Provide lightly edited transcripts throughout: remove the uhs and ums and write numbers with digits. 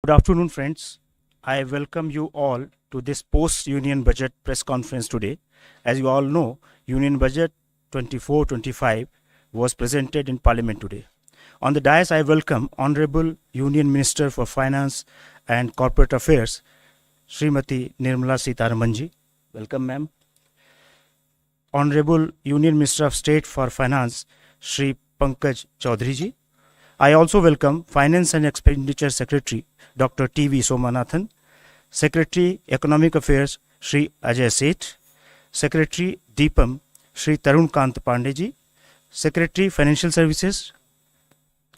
Good afternoon, friends. I welcome you all to this post-Union Budget press conference today. As you all know, Union Budget 24-25 was presented in Parliament today. On the dais, I welcome Honorable Union Minister for Finance and Corporate Affairs, Srimati Nirmala Sitharaman ji. Welcome, ma'am. Honorable Union Minister of State for Finance, Shri Pankaj Chaudhary ji. I also welcome Finance and Expenditure Secretary, Dr. T.V. Somanathan, Secretary Economic Affairs, Shri Ajay Seth, Secretary Deepam, Shri Tarun Kant Pandey ji, Secretary Financial Services,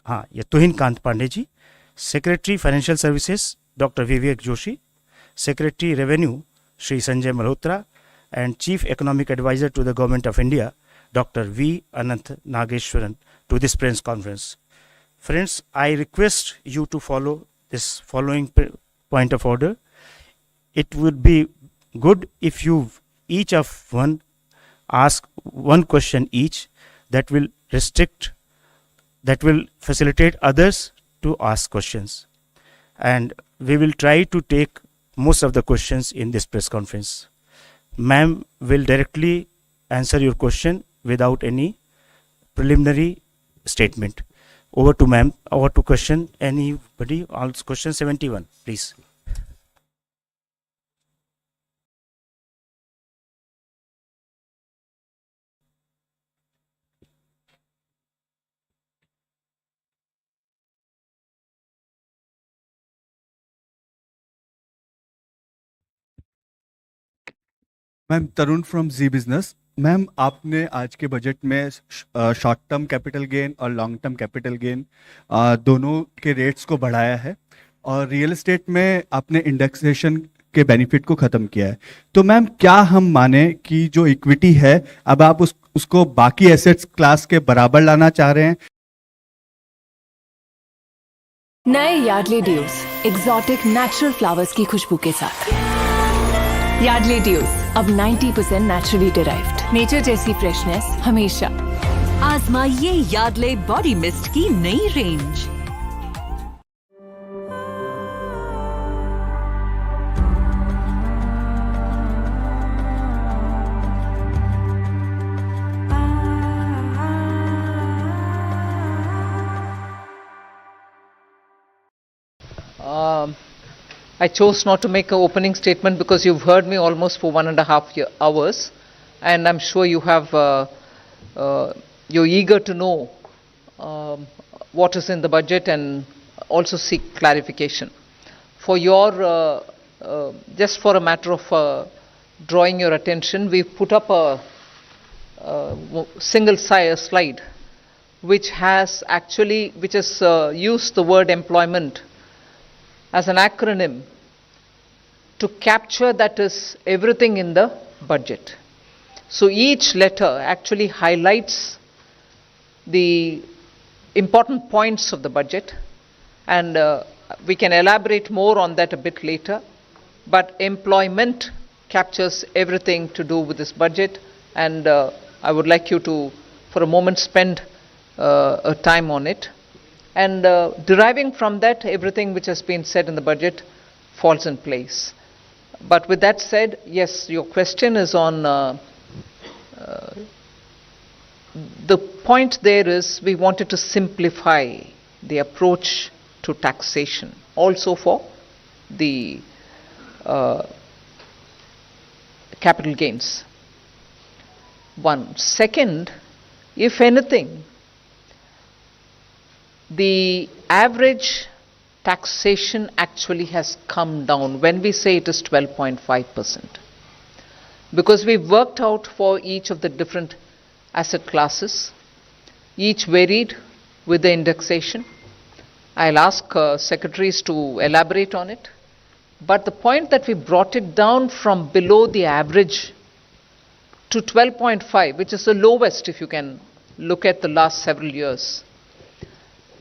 Tuhin Kant Pandey ji, Secretary Financial Services, Dr. Vivek Joshi, Secretary Revenue, Shri Sanjay Malhotra, and Chief Economic Advisor to the Government of India, Dr. V. Anant Nageshwaran, to this press conference. Friends, I request you to follow this following point of order. It would be good if you each of one ask one question each. That will facilitate others to ask questions. And we will try to take most of the questions in this press conference. Ma'am will directly answer your question without any preliminary statement. Over to ma'am. Over to question. Anybody? Question 71, please. Ma'am Tarun from Zee business. Ma'am आपने आज के budget में short term capital gain और long term capital gain दोनों के rates को बढ़ाया है और रियल एस्टेट में आपने इंडेक्सेशन के बेनिफिट को खत्म किया है। तो मैम क्या हम माने कि जो इक्विटी है अब आप उसको बाकी एसेट्स क्लास के बराबर लाना चाह रहे हैं? नए Yardley dews exotic natural flowers की खुशबू के साथ। यार्डली ड्यूज अब 90% नेचुरली डिराइव्ड, नेचर जैसी फ्रेशनेस हमेशा। आजमाइए यार्डले बॉडी मिस्ट की नई range. I chose not to make an opening statement because you've heard me almost for 1.5 hours, and I'm sure you have you're eager to know what is in the budget and also seek clarification. For your just for a matter of drawing your attention, we've put up a single slide which has used the word employment as an acronym to capture that is everything in the budget. So each letter actually highlights the important points of the budget, and we can elaborate more on that a bit later. But employment captures everything to do with this budget, and I would like you to for a moment spend a time on it. And deriving from that, everything which has been said in the budget falls in place. But with that said, yes, your question is on the point there is we wanted to simplify the approach to taxation also for the capital gains. One. Second, if anything, the average taxation actually has come down when we say it is 12.5%, because we've worked out for each of the different asset classes, each varied with the indexation. I'll ask secretaries to elaborate on it, but the point that we brought it down from below the average to 12.5, which is the lowest if you can look at the last several years,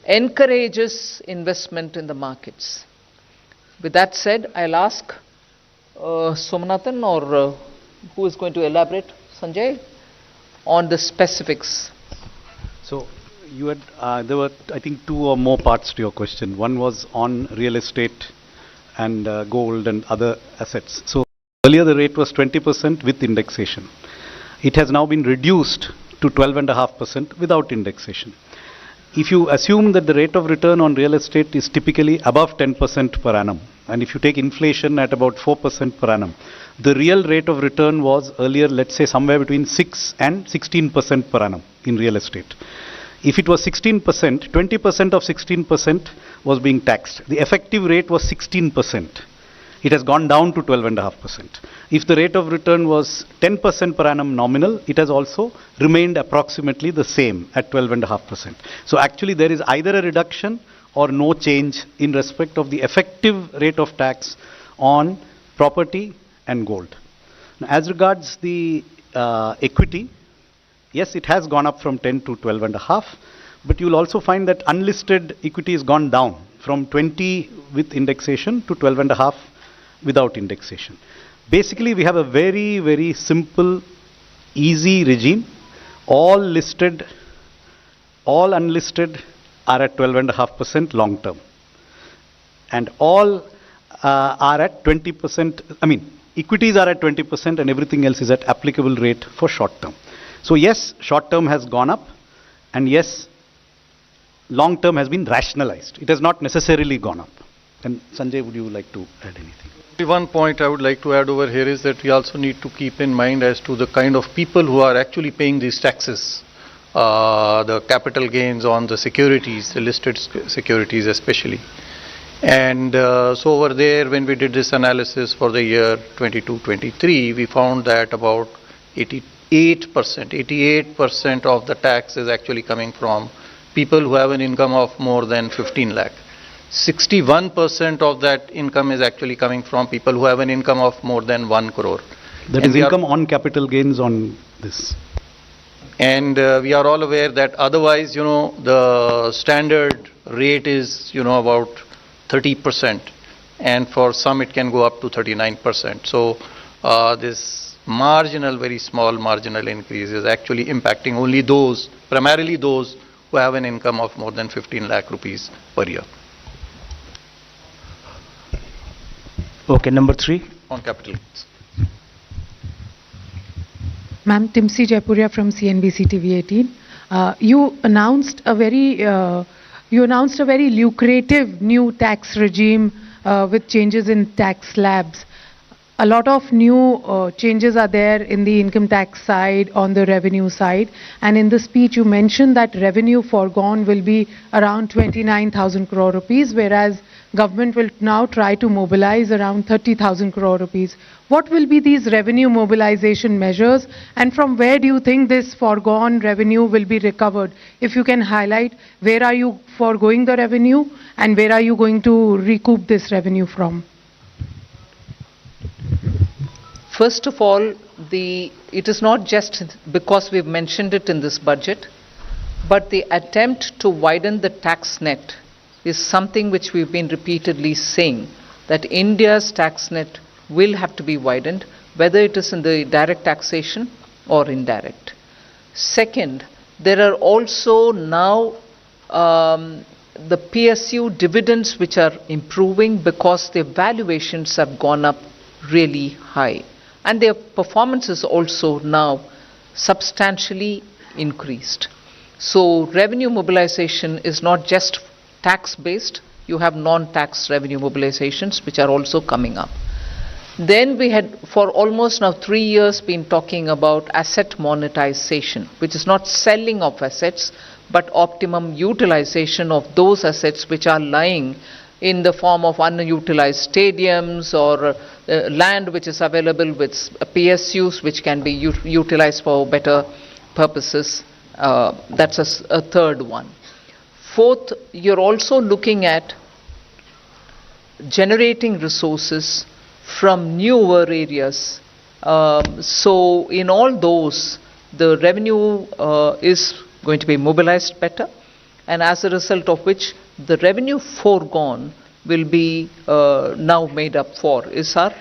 encourages investment in the markets. With that said, I'll ask Somanathan or who is going to elaborate, Sanjay, on the specifics. So You had, there were, I think, two or more parts to your question. One was on real estate and gold and other assets. So earlier the rate was 20% with indexation. It has now been reduced to 12.5% without indexation. If you assume that the rate of return on real estate is typically above 10% per annum, and if you take inflation at about 4% per annum, the real rate of return was earlier, let's say, somewhere between 6 and 16% per annum in real estate. If it was 16%, 20% of 16% was being taxed. The effective rate was 16%. It has gone down to 12.5%. If the rate of return was 10% per annum nominal, it has also remained approximately the same at 12.5%. So actually there is either a reduction or no change in respect of the effective rate of tax on property and gold. Now, as regards the equity, yes, it has gone up from 10 to 12.5, but you will also find that unlisted equity has gone down from 20 with indexation to 12.5 without indexation. Basically, we have a very, very simple, easy regime. All listed, all unlisted are at 12.5% long term. And all are at 20%, I mean, equities are at 20% and everything else is at applicable rate for short term. So yes, short term has gone up, and yes, long term has been rationalized. It has not necessarily gone up. And Sanjay, would you like to add anything? One point I would like to add over here is that we also need to keep in mind as to the kind of people who are actually paying these taxes. The capital gains on the securities, the listed securities especially. And so over there, when we did this analysis for the year 22-23, we found that about 88% of the tax is actually coming from people who have an income of more than 15 lakh. 61% of that income is actually coming from people who have an income of more than 1 crore. That is income on capital gains on this. And we are all aware that otherwise, the standard rate is, about 30%. And for some it can go up to 39%. So this marginal, very small marginal increase is actually impacting only those, primarily those who have an income of more than 15 lakh rupees per year. Okay, number 3. On capital gains. Ma'am, Timsi Jaipuria from CNBC TV 18. You announced a very lucrative new tax regime with changes in tax slabs. A lot of new changes are there in the income tax side, on the revenue side. And in the speech, you mentioned that revenue foregone will be around 29,000 crore rupees, whereas government will now try to mobilize around 30,000 crore rupees. What will be these revenue mobilization measures, and from where do you think this foregone revenue will be recovered? If you can highlight, where are you foregoing the revenue and where are you going to recoup this revenue from? First of all, it is not just because we've mentioned it in this budget, but the attempt to widen the tax net is something which we've been repeatedly saying, that India's tax net will have to be widened, whether it is in the direct taxation or indirect. Second, there are also now the PSU dividends which are improving because their valuations have gone up really high. And their performance is also now substantially increased. So revenue mobilization is not just tax-based, you have non-tax revenue mobilizations which are also coming up. Then we had, for almost now 3 years, been talking about asset monetization, which is not selling of assets, but optimum utilization of those assets which are lying in the form of unutilized stadiums or land which is available with PSUs which can be utilized for better purposes. That's a third one. Fourth, you're also looking at generating resources from newer areas. So in all those, the revenue is going to be mobilized better, and as a result of which the revenue foregone will be now made up for, is our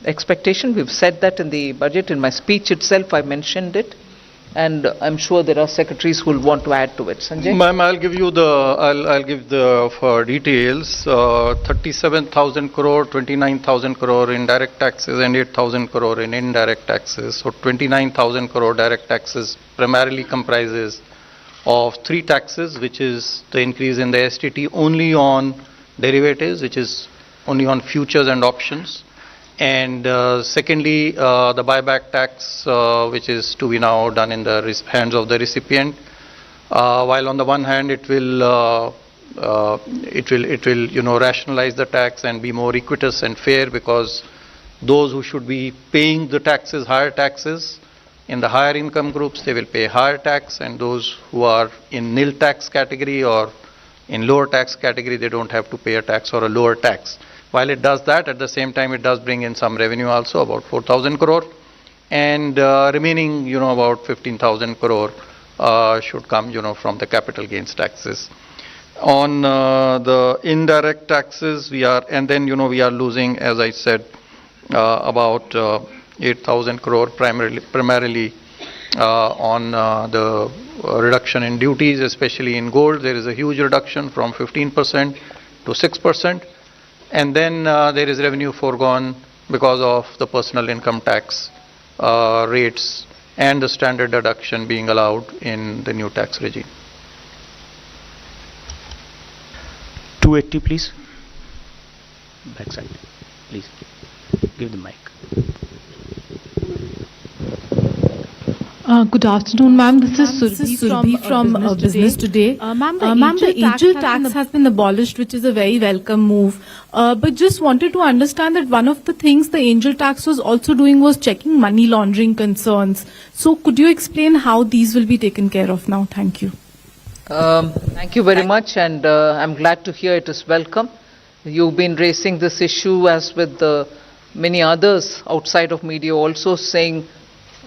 expectation. We've said that in the budget. In my speech itself I mentioned it. And I'm sure there are secretaries who will want to add to it. Sanjay? Ma'am, I'll give the details. 37,000 crore, 29,000 crore in direct taxes and 8,000 crore in indirect taxes. So 29,000 crore direct taxes primarily comprises of three taxes, which is the increase in the STT only on derivatives, which is only on futures and options. And secondly, the buyback tax, which is to be now done in the hands of the recipient. While on the one hand, it will rationalize the tax and be more equitous and fair, because those who should be paying the taxes, higher taxes, in the higher income groups, they will pay higher tax, and those who are in nil tax category or in lower tax category, they don't have to pay a tax or a lower tax. While it does that, at the same time, it does bring in some revenue also, about 4,000 crore, and remaining, about 15,000 crore should come, from the capital gains taxes. On the indirect taxes, we are losing, as I said, about 8,000 crore primarily on the reduction in duties, especially in gold. There is a huge reduction from 15% to 6%. And then there is revenue foregone because of the personal income tax rates and the standard deduction being allowed in the new tax regime. 280, please. Backside, please. Give the mic. Good afternoon, ma'am. This is Surbhi from Business Today. Ma'am, the angel tax has been abolished, which is a very welcome move. But just wanted to understand that one of the things the angel tax was also doing was checking money laundering concerns. So could you explain how these will be taken care of now? Thank you. Thank you very much, and I'm glad to hear it is welcome. You've been raising this issue as with many others outside of media also saying,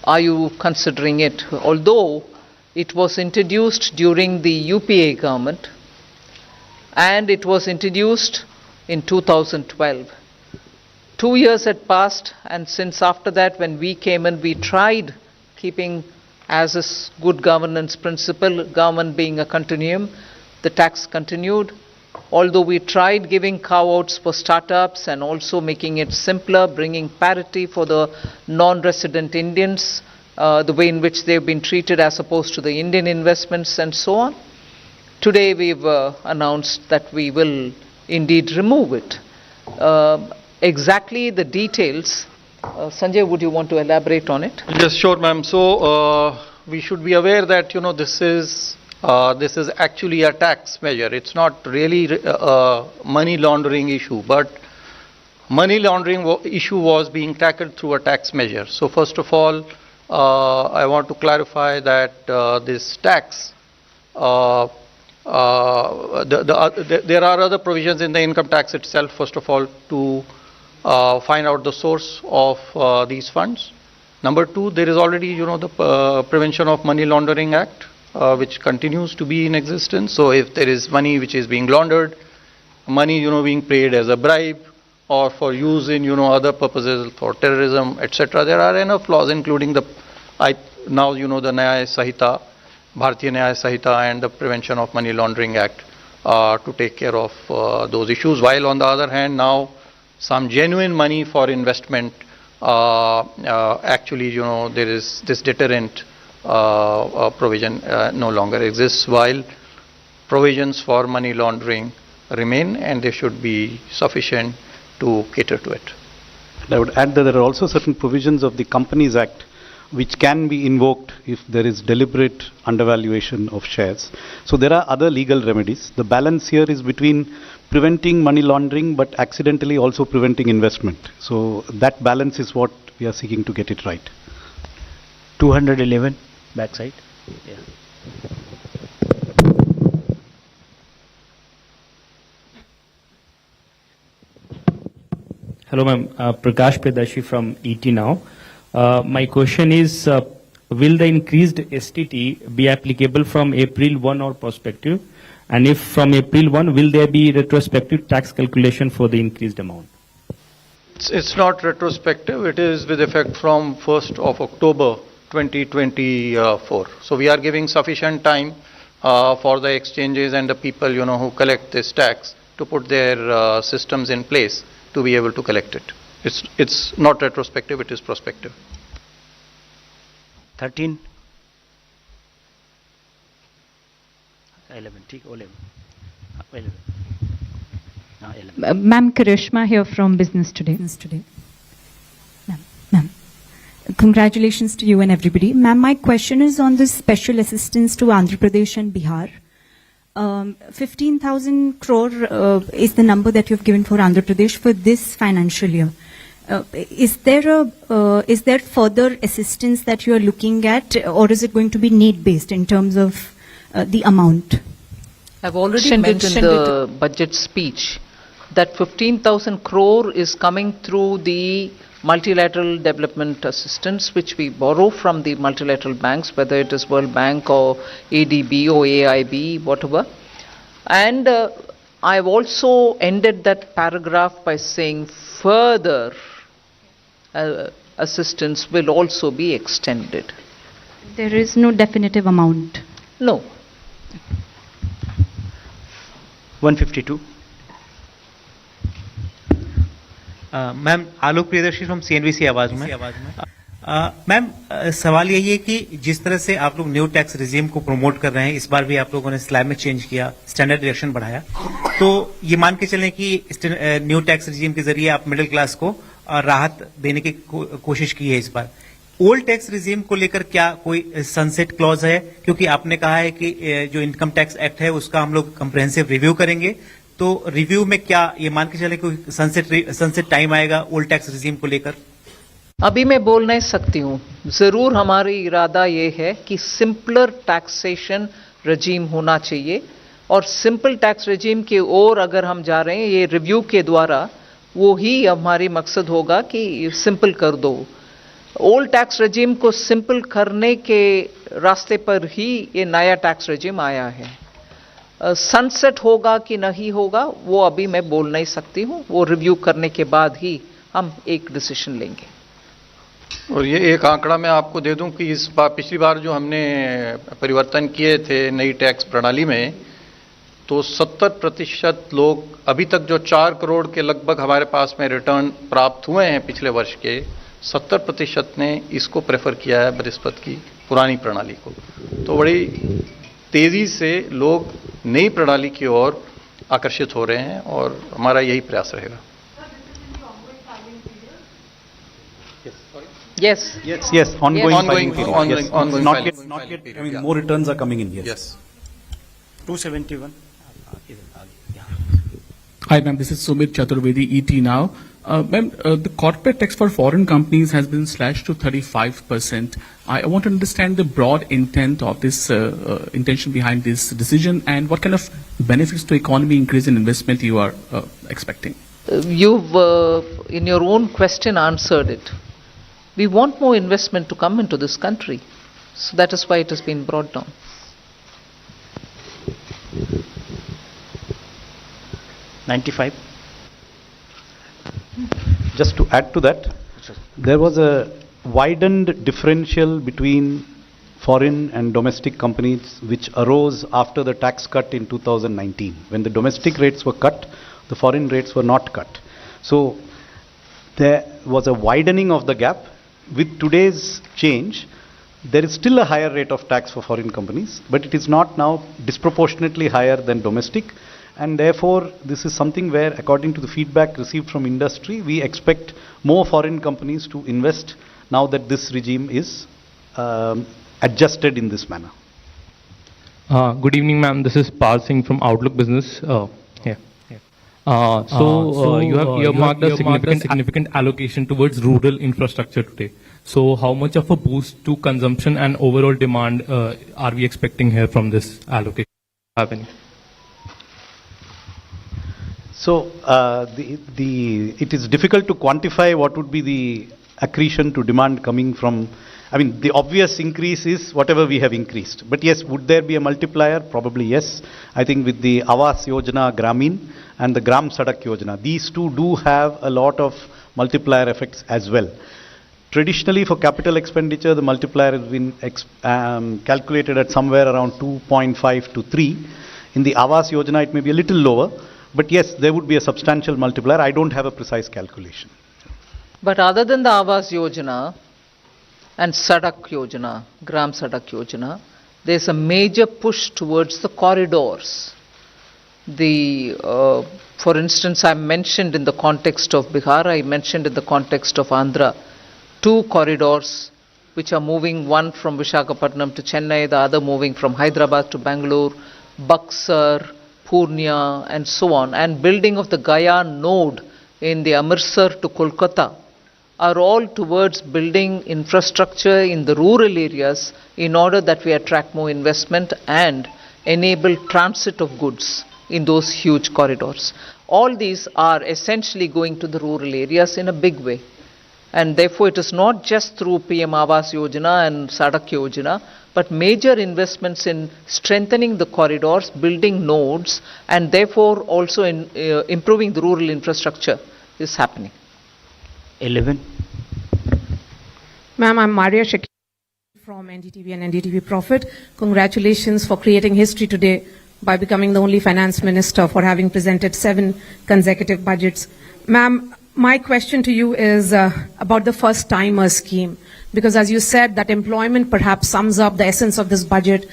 are you considering it? Although it was introduced during the UPA government and it was introduced in 2012. 2 years had passed, and since after that when we came in, we tried keeping as a good governance principle, government being a continuum, the tax continued. Although we tried giving carve-outs for startups and also making it simpler, bringing parity for the non-resident Indians, the way in which they've been treated as opposed to the Indian investments and so on. Today we've announced that we will indeed remove it. Exactly the details, Sanjay, would you want to elaborate on it? Yes, sure, ma'am. So we should be aware that this is actually a tax measure. It's not really a money laundering issue, but money laundering issue was being tackled through a tax measure. So first of all, I want to clarify that this tax, there are other provisions in the income tax itself, first of all, to find out the source of these funds. Number two, there is already, the Prevention of Money Laundering Act, which continues to be in existence. So if there is money which is being laundered, money being paid as a bribe or for use in other purposes for terrorism, etc., there are enough laws, including the Nyaya Sahita, Bharatiya Nyaya Sahita, and the Prevention of Money Laundering Act to take care of those issues. While on the other hand, now some genuine money for investment, actually there is this deterrent provision no longer exists, while provisions for money laundering remain, and they should be sufficient to cater to it. And I would add that there are also certain provisions of the Companies Act which can be invoked if there is deliberate undervaluation of shares. So there are other legal remedies. The balance here is between preventing money laundering but accidentally also preventing investment. So that balance is what we are seeking to get it right. 211, backside. Yeah. Hello, ma'am. Prakash Pedashi from ET Now. My question is, will the increased STT be applicable from April 1 or prospective? And if from April 1, will there be retrospective tax calculation for the increased amount? It's not retrospective. It is with effect from 1st of October 2024. So we are giving sufficient time for the exchanges and the people, who collect this tax to put their systems in place to be able to collect it. It's not retrospective, it is prospective. 13 11 ठीक 11 Ma'am, Karishma here from Business Today. Ma'am, congratulations to you and everybody. Ma'am, my question is on this special assistance to Andhra Pradesh and Bihar. 15,000 crore is the number that you've given for Andhra Pradesh for this financial year. Is there further assistance that you are looking at, or is it going to be need-based in terms of the amount? I've already mentioned in the budget speech that 15,000 crore is coming through the multilateral development assistance, which we borrow from the multilateral banks, whether it is World Bank or ADB or AIB, whatever. And I've also ended that paragraph by saying further assistance will also be extended. There is no definitive amount? No. 152 ma'am Alok Priyadarshi from CNBC आवाज में ma'am सवाल यही है कि जिस तरह से आप लोग न्यू टैक्स रिजीम को प्रमोट कर रहे हैं, इस बार भी आप लोगों ने स्लैब में चेंज किया, स्टैंडर्ड डिडक्शन बढ़ाया, तो ये मान के चलें कि न्यू टैक्स रिजीम के जरिए आप मिडिल क्लास को राहत देने की कोशिश की है। इस बार ओल्ड टैक्स रिजीम को लेकर क्या कोई सनसेट क्लॉज है? क्योंकि आपने कहा है कि जो इनकम टैक्स एक्ट है उसका हम लोग कंप्रेहेंसिव रिव्यू करेंगे, तो रिव्यू में क्या ये मान के चले कोई सनसेट टाइम आएगा ओल्ड टैक्स रिजीम को लेकर? अभी मैं बोल नहीं सकती हूँ। जरूर हमारी इरादा ये है कि सिंपलर टैक्सेशन रजीम होना चाहिए, और सिंपल टैक्स रजीम की ओर अगर हम जा रहे हैं ये रिव्यू के द्वारा, वो ही हमारी मकसद होगा कि सिंपल कर दो। ओल्ड टैक्स रजीम को सिंपल करने के रास्ते पर ही ये नया टैक्स रजीम आया है। सनसेट होगा कि नहीं होगा वो अभी मैं बोल नहीं सकती हूँ, वो रिव्यू करने के बाद ही हम एक डिसीजन लेंगे। और ये एक आंकड़ा मैं आपको दे दूं कि इस बार पिछली बार जो हमने परिवर्तन किए थे नई टैक्स प्रणाली में, तो 70% लोग अभी तक जो 4 करोड़ के लगभग हमारे पास में रिटर्न प्राप्त हुए हैं पिछले वर्ष के, 70% ने इसको प्रेफर किया है बनिस्बत की पुरानी प्रणाली को। तो बड़ी तेजी से लोग नई प्रणाली की ओर आकर्षित हो रहे हैं और हमारा यही प्रयास रहेगा। Yes. Ongoing. Not yet. I mean, more returns are coming in. Yes. 271. Hi, ma'am. This is Sumit Chaturvedi, ET Now. Ma'am, the corporate tax for foreign companies has been slashed to 35%. I want to understand the broad intent of this intention behind this decision, and what kind of benefits to economy, increase in investment you are expecting. You've, in your own question, answered it. We want more investment to come into this country. So that is why it has been brought down. $95. Just to add to that, there was a widened differential between foreign and domestic companies which arose after the tax cut in 2019. When the domestic rates were cut, the foreign rates were not cut. So there was a widening of the gap. With today's change, there is still a higher rate of tax for foreign companies, but it is not now disproportionately higher than domestic. And therefore, this is something where, according to the feedback received from industry, we expect more foreign companies to invest now that this regime is adjusted in this manner. Good evening, ma'am. This is Pal Singh from Outlook Business. So you have earmarked a significant allocation towards rural infrastructure today. So how much of a boost to consumption and overall demand are we expecting here from this allocation? So it is difficult to quantify what would be the accretion to demand coming from. I mean, the obvious increase is whatever we have increased. But yes, would there be a multiplier? Probably yes. I think with the Awas Yojana Gramin and the Gram Sadak Yojana, these two do have a lot of multiplier effects as well. Traditionally, for capital expenditure, the multiplier has been calculated at somewhere around 2.5 to 3. In the Awas Yojana, it may be a little lower, but yes, there would be a substantial multiplier. I don't have a precise calculation. But other than the Awas Yojana and Sadak Yojana, Gram Sadak Yojana, there's a major push towards the corridors. For instance, I mentioned in the context of Bihar, I mentioned in the context of Andhra, 2 corridors which are moving, one from Visakhapatnam to Chennai, the other moving from Hyderabad to Bangalore, Buxar, Purnia, and so on, and building of the Gaya node in the Amritsar to Kolkata are all towards building infrastructure in the rural areas in order that we attract more investment and enable transit of goods in those huge corridors. All these are essentially going to the rural areas in a big way. And therefore, it is not just through PM Awas Yojana and Sadak Yojana, but major investments in strengthening the corridors, building nodes, and therefore also in improving the rural infrastructure is happening. 11. Ma'am, I'm Maria Shakir from NDTV and NDTV Profit. Congratulations for creating history today by becoming the only finance minister for having presented 7 consecutive budgets. Ma'am, my question to you is about the first-timer scheme, because as you said, that employment perhaps sums up the essence of this budget.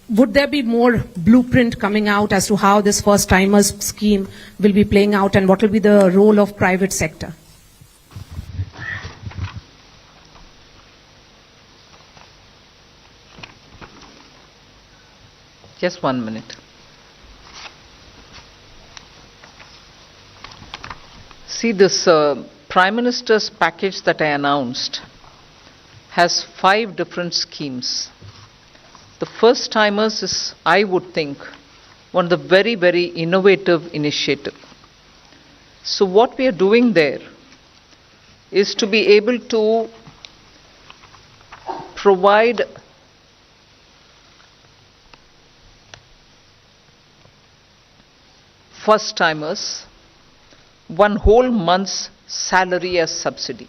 Would there be more blueprint coming out as to how this first-timers scheme will be playing out, and what will be the role of private sector? Just 1 minute. See, this Prime Minister's package that I announced has 5 different schemes. The first timers is, I would think, one of the very, very innovative initiative. So what we are doing there is to be able to provide first timers 1 whole month's salary as subsidy.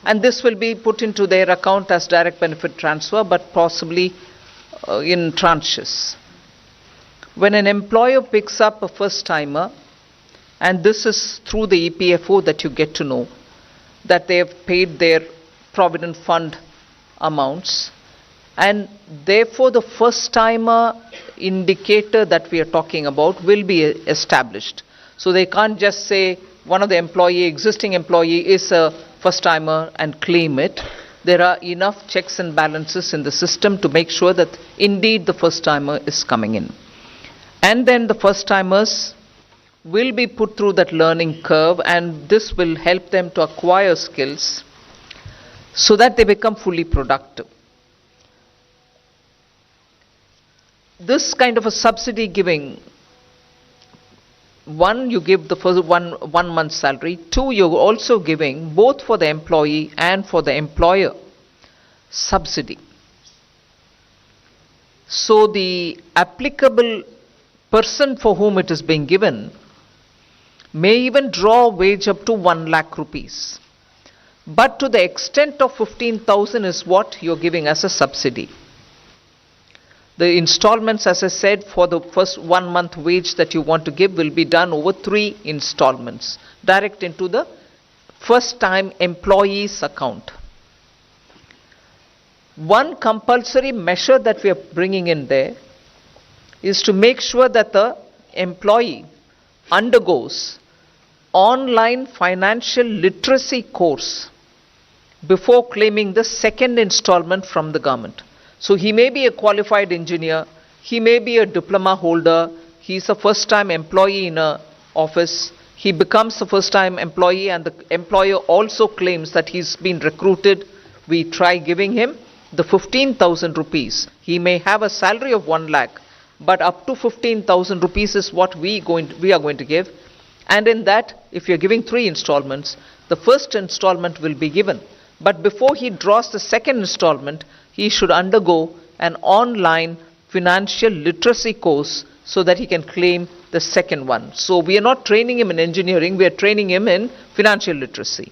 And this will be put into their account as direct benefit transfer, but possibly in tranches. When an employer picks up a first timer, and this is through the EPFO that you get to know, that they have paid their provident fund amounts, and therefore the first timer indicator that we are talking about will be established. So they can't just say one of the existing employee is a first timer and claim it. There are enough checks and balances in the system to make sure that indeed the first timer is coming in. And then the first timers will be put through that learning curve, and this will help them to acquire skills so that they become fully productive. This kind of a subsidy giving, 1, you give the first one month's salary. 2, you're also giving both for the employee and for the employer subsidy. So the applicable person for whom it is being given may even draw a wage up to 1 lakh rupees. But to the extent of 15,000 is what you're giving as a subsidy. The installments, as I said, for the first 1 month wage that you want to give will be done over 3 installments, direct into the first time employee's account. One compulsory measure that we are bringing in there is to make sure that the employee undergoes online financial literacy course before claiming the second installment from the government. So he may be a qualified engineer, he may be a diploma holder, he's a first time employee in an office, he becomes a first time employee and the employer also claims that he's been recruited. We try giving him the 15,000 rupees. He may have a salary of 1 lakh, but up to 15,000 rupees is what we are going to give. And in that, if you're giving 3 installments, the first installment will be given. But before he draws the second installment, he should undergo an online financial literacy course so that he can claim the second one. So we are not training him in engineering, we are training him in financial literacy.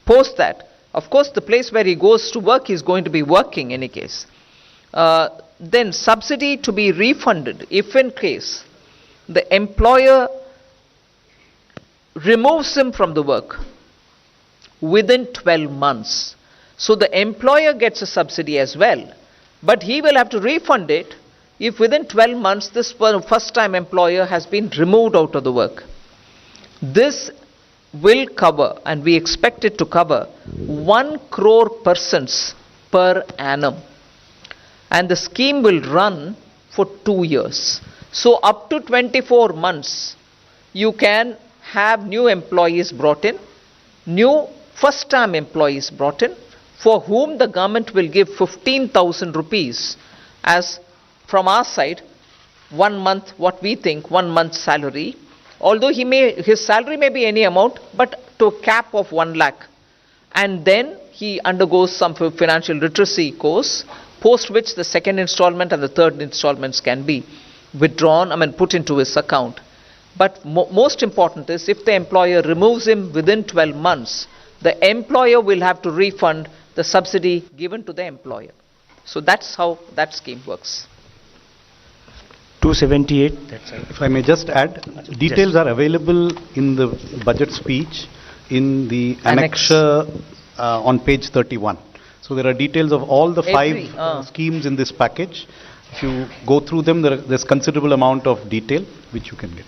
Post that, Of course, the place where he goes to work, he's going to be working in any case. Then subsidy to be refunded if in case the employer removes him from the work within 12 months. So the employer gets a subsidy as well, but he will have to refund it if within 12 months this first time employer has been removed out of the work. This will cover, and we expect it to cover, 1 crore persons per annum. And the scheme will run for 2 years. So up to 24 months, you can have new employees brought in, new first-time employees brought in, for whom the government will give 15,000 rupees as, from our side, 1 month, what we think, 1 month's salary. Although his salary may be any amount, but to a cap of 1 lakh. And then he undergoes some financial literacy course, post which the second installment and the third installments can be withdrawn, put into his account. But most important is, if the employer removes him within 12 months, the employer will have to refund the subsidy given to the employer. So that's how that scheme works. 278. If I may just add, details are available in the budget speech in the annexure on page 31. So there are details of all the 5 schemes in this package. If you go through them, there's considerable amount of detail which you can get.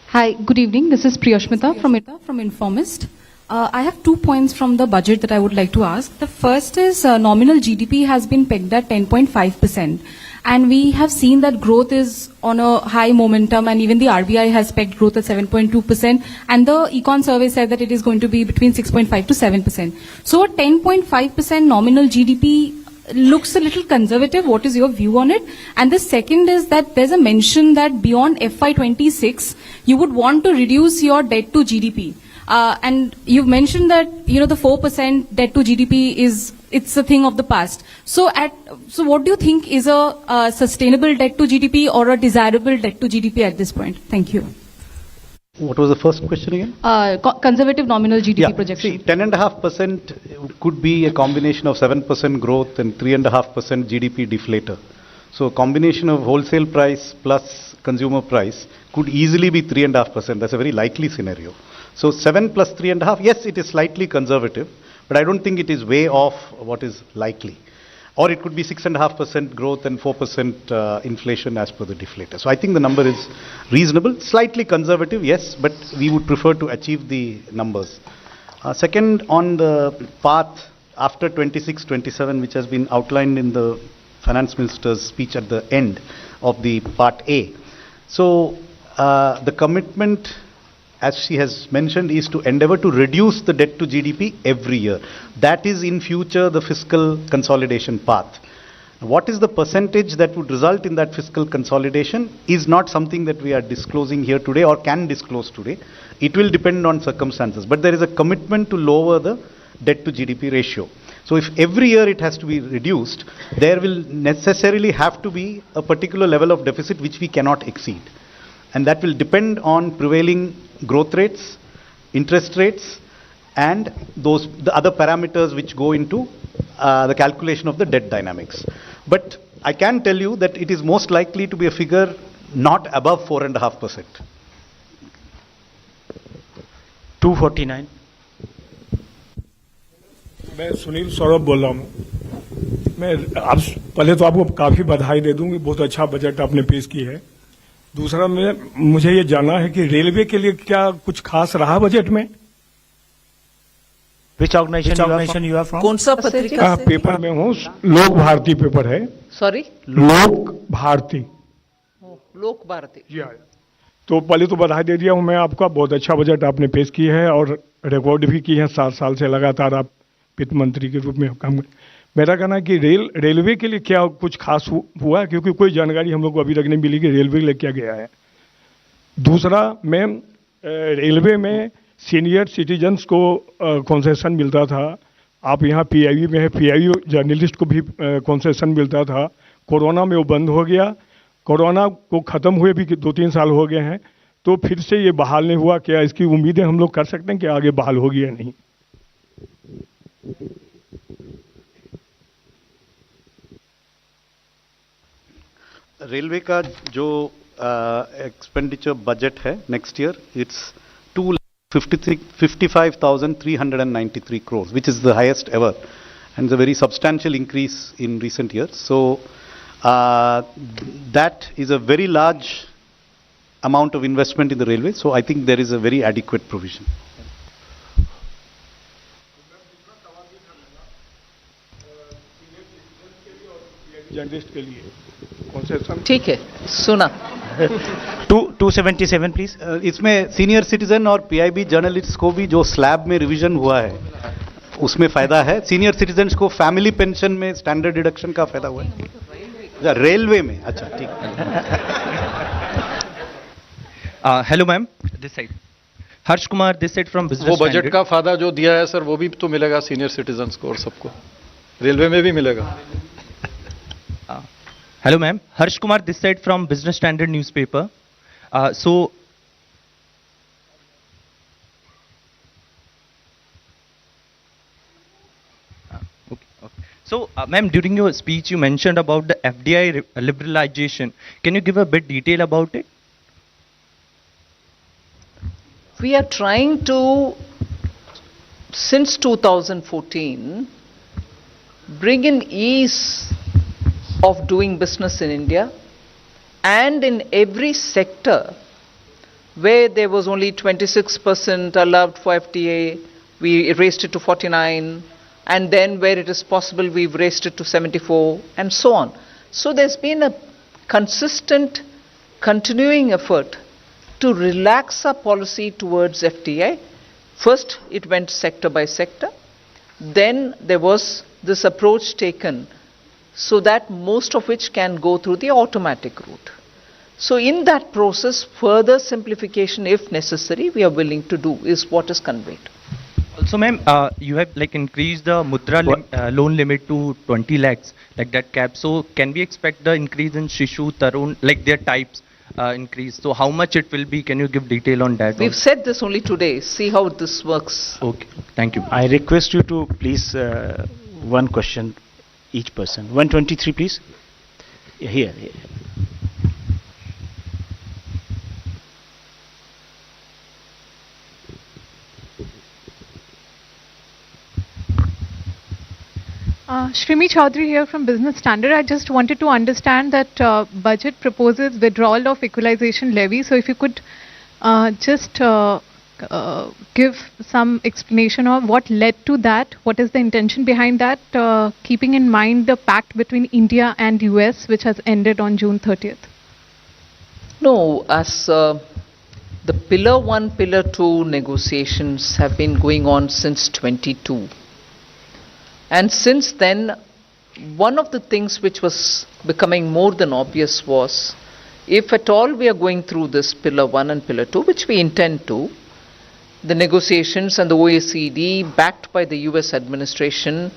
Hi, good evening. This is Priyashmita from Informist. I have 2 points from the budget that I would like to ask. The first is nominal GDP has been pegged at 10.5%. And we have seen that growth is on a high momentum, and even the RBI has pegged growth at 7.2%, and the Econ survey said that it is going to be between 6.5 to 7%. So a 10.5% nominal GDP looks a little conservative. What is your view on it? And the second is that there's a mention that beyond FY26, you would want to reduce your debt to GDP. And you've mentioned that, the 4% debt to GDP it's a thing of the past. So what do you think is a sustainable debt to GDP or a desirable debt to GDP at this point? Thank you. What was the first question again? Conservative nominal GDP projection. See, 10.5% could be a combination of 7% growth and 3.5% GDP deflator. So a combination of wholesale price plus consumer price could easily be 3.5%. That's a very likely scenario. So 7 plus 3.5, yes, it is slightly conservative, but I don't think it is way off what is likely. Or it could be 6.5% growth and 4% inflation as per the deflator. So I think the number is reasonable, slightly conservative, yes, but we would prefer to achieve the numbers. Second, on the path after 26-27, which has been outlined in the Finance Minister's speech at the end of the Part A. So the commitment, as she has mentioned, is to endeavor to reduce the debt to GDP every year. That is in future the fiscal consolidation path. What is the percentage that would result in that fiscal consolidation is not something that we are disclosing here today or can disclose today. It will depend on circumstances. But there is a commitment to lower the debt to GDP ratio. So if every year it has to be reduced, there will necessarily have to be a particular level of deficit which we cannot exceed. And that will depend on prevailing growth rates, interest rates, and the other parameters which go into the calculation of the debt dynamics. But I can tell you that it is most likely to be a figure not above 4.5%. 249. मैं सुनील सौरभ बोल रहा हूँ। मैं आप पहले तो आपको काफी बधाई दे दूंगी, बहुत अच्छा बजट आपने पेश की है। दूसरा मुझे ये जानना है कि रेलवे के लिए क्या कुछ खास रहा बजट में? Which organization you are from? कौन सा पत्रिका? पेपर में हूँ, लोक भारती पेपर है। Sorry? लोक भारती। लोक भारती। जी हाँ। तो पहले तो बधाई दे दिया हूँ मैं आपका, बहुत अच्छा बजट आपने पेश की है और रिकॉर्ड भी की है। 7 साल से लगातार आप वित्त मंत्री के रूप में काम। मेरा कहना है कि रेलवे के लिए क्या कुछ खास हुआ, क्योंकि कोई जानकारी हम लोग को अभी तक नहीं मिली कि रेलवे के लिए क्या गया है। दूसरा, मैं रेलवे में सीनियर सिटीजन्स को कंसेशन मिलता था, आप यहाँ पीआईयू में है, पीआईयू जर्नलिस्ट को भी कंसेशन मिलता था। कोरोना में वो बंद हो गया, कोरोना को ख़त्म हुए भी 2-3 साल हो गए हैं, तो फिर से ये बहाल नहीं हुआ। क्या इसकी उम्मीदें हम लोग कर सकते हैं कि आगे बहाल होगी या नहीं? रेलवे का जो एक्सपेंडिचर बजट है next year, it's 255,393 crores, which is the highest ever, and it's a very substantial increase in recent years. So that is a very large amount of investment in the railway. So I think there is a very adequate provision. Journalist के लिए concession ठीक है, सुना। 277 please. इसमें senior citizen और PIB journalist को भी जो स्लैब में रिवीजन हुआ है उसमें फायदा है। सीनियर सिटीजन को फैमिली पेंशन में स्टैंडर्ड डिडक्शन का फायदा हुआ है। रेलवे में, अच्छा ठीक। Hello ma'am, this side Harsh Kumar, this side from business. वो बजट का फायदा जो दिया है सर, वो भी तो मिलेगा सीनियर सिटीजन को और सबको, रेलवे में भी मिलेगा। Hello ma'am, Harsh Kumar this side from Business Standard newspaper. Ma'am, during your speech you mentioned about the FDI liberalization. Can you give a bit detail about it? We are trying to, since 2014, bring in ease of doing business in India, and in every sector where there was only 26% allowed for FTA, we raised it to 49, and then where it is possible we've raised it to 74, and so on. So there's been a consistent, continuing effort to relax our policy towards FTA. First it went sector by sector, then there was this approach taken so that most of which can go through the automatic route. So in that process, further simplification, if necessary, we are willing to do, is what is conveyed. Also ma'am, you have like increased the mudra loan limit to 20 lakhs, like that cap. So can we expect the increase in Shishu, Tarun, like their types increase? So how much it will be? Can you give detail on that? We've said this only today. See how this works. Okay, thank you. I request you to please one question each person. 123 please. Here. Shrimi Chaudhary here from Business Standard. I just wanted to understand that budget proposes withdrawal of equalization levy. So if you could just give some explanation of what led to that, what is the intention behind that, keeping in mind the pact between India and US which has ended on June 30th. No, as the Pillar 1, Pillar 2 negotiations have been going on since 22. And since then, one of the things which was becoming more than obvious was, if at all we are going through this Pillar 1 and Pillar 2, which we intend to, the negotiations and the OECD, backed by the US administration,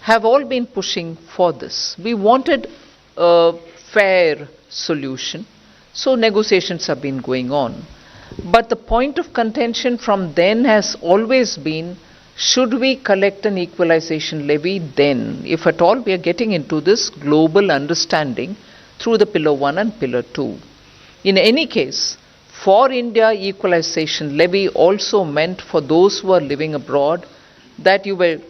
have all been pushing for this. We wanted a fair solution, so negotiations have been going on. But the point of contention from then has always been, should we collect an equalization levy then, if at all we are getting into this global understanding through the Pillar 1 and Pillar 2. In any case, for India, equalization levy also meant for those who are living abroad that you were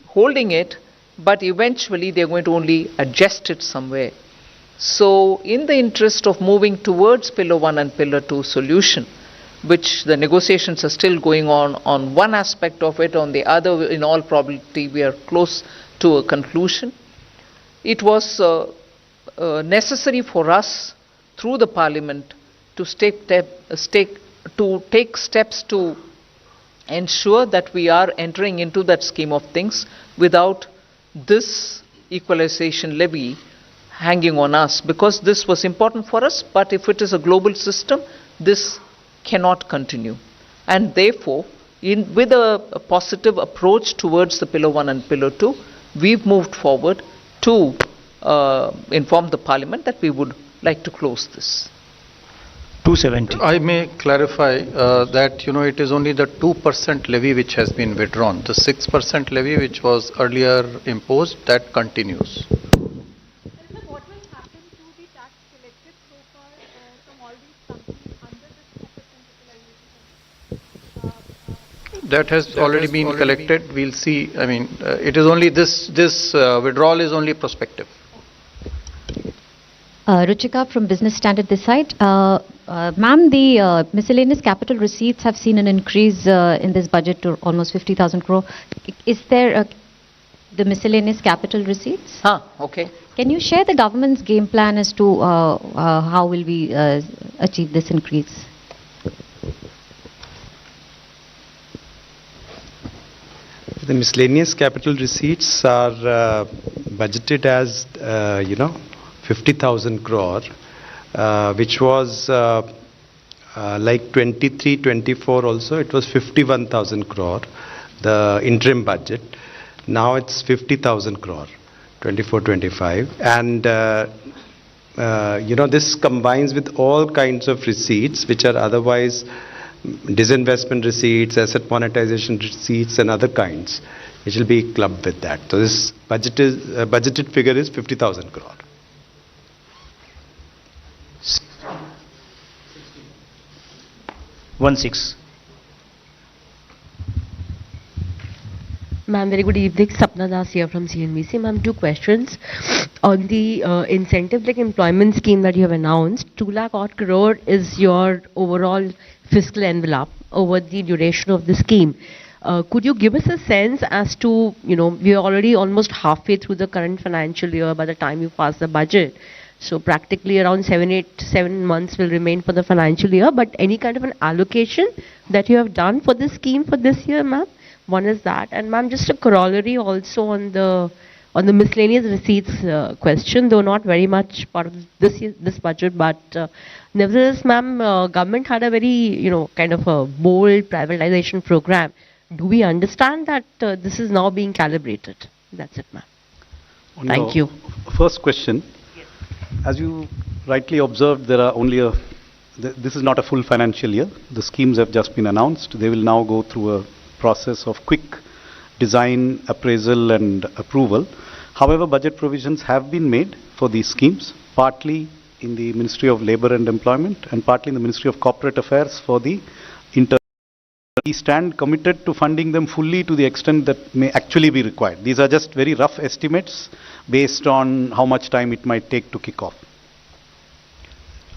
holding it, but eventually they're going to only adjust it somewhere. So in the interest of moving towards Pillar 1 and Pillar 2 solution, which the negotiations are still going on one aspect of it, on the other, in all probability, we are close to a conclusion. It was necessary for us, through the Parliament, to take steps to ensure that we are entering into that scheme of things without this equalization levy hanging on us, because this was important for us, but if it is a global system, this cannot continue. And therefore, with a positive approach towards the Pillar 1 and Pillar 2, we've moved forward to inform the Parliament that we would like to close this. 270. I may clarify that, it is only the 2% levy which has been withdrawn. The 6% levy which was earlier imposed, that continues. That has already been collected. We'll see. I mean, it is only this withdrawal is only prospective. Ruchika from Business Standard this side. Ma'am, the miscellaneous capital receipts have seen an increase in this budget to almost 50,000 crore. Is there the miscellaneous capital receipts? Okay. Can you share the government's game plan as to how will we achieve this increase? The miscellaneous capital receipts are budgeted as, 50,000 crore, which was like 23-24 also, it was 51,000 crore, the interim budget. Now it's 50,000 crore, 24-25. And, this combines with all kinds of receipts, which are otherwise disinvestment receipts, asset monetization receipts, and other kinds, which will be clubbed with that. So this budgeted figure is 50,000 crore. Ma'am, very good evening. Sapna Das here from CNBC. Ma'am, two questions. On the incentive-like employment scheme that you have announced, 2 lakh odd crore is your overall fiscal envelope over the duration of the scheme. Could you give us a sense as to, we are already almost halfway through the current financial year by the time you pass the budget. So practically around 7 months will remain for the financial year. But any kind of an allocation that you have done for this scheme for this year, ma'am? One is that. And ma'am, just a corollary also on the miscellaneous receipts question, though not very much part of this budget, but nevertheless, ma'am, government had a very, kind of a bold privatization program. Do we understand that this is now being calibrated? That's it, ma'am. Thank you. First question. As you rightly observed, there are only this is not a full financial year. The schemes have just been announced. They will now go through a process of quick design, appraisal and approval. However, budget provisions have been made for these schemes, partly in the Ministry of Labour and Employment and partly in the Ministry of Corporate Affairs for the internal. We stand committed to funding them fully to the extent that may actually be required. These are just very rough estimates based on how much time it might take to kick off.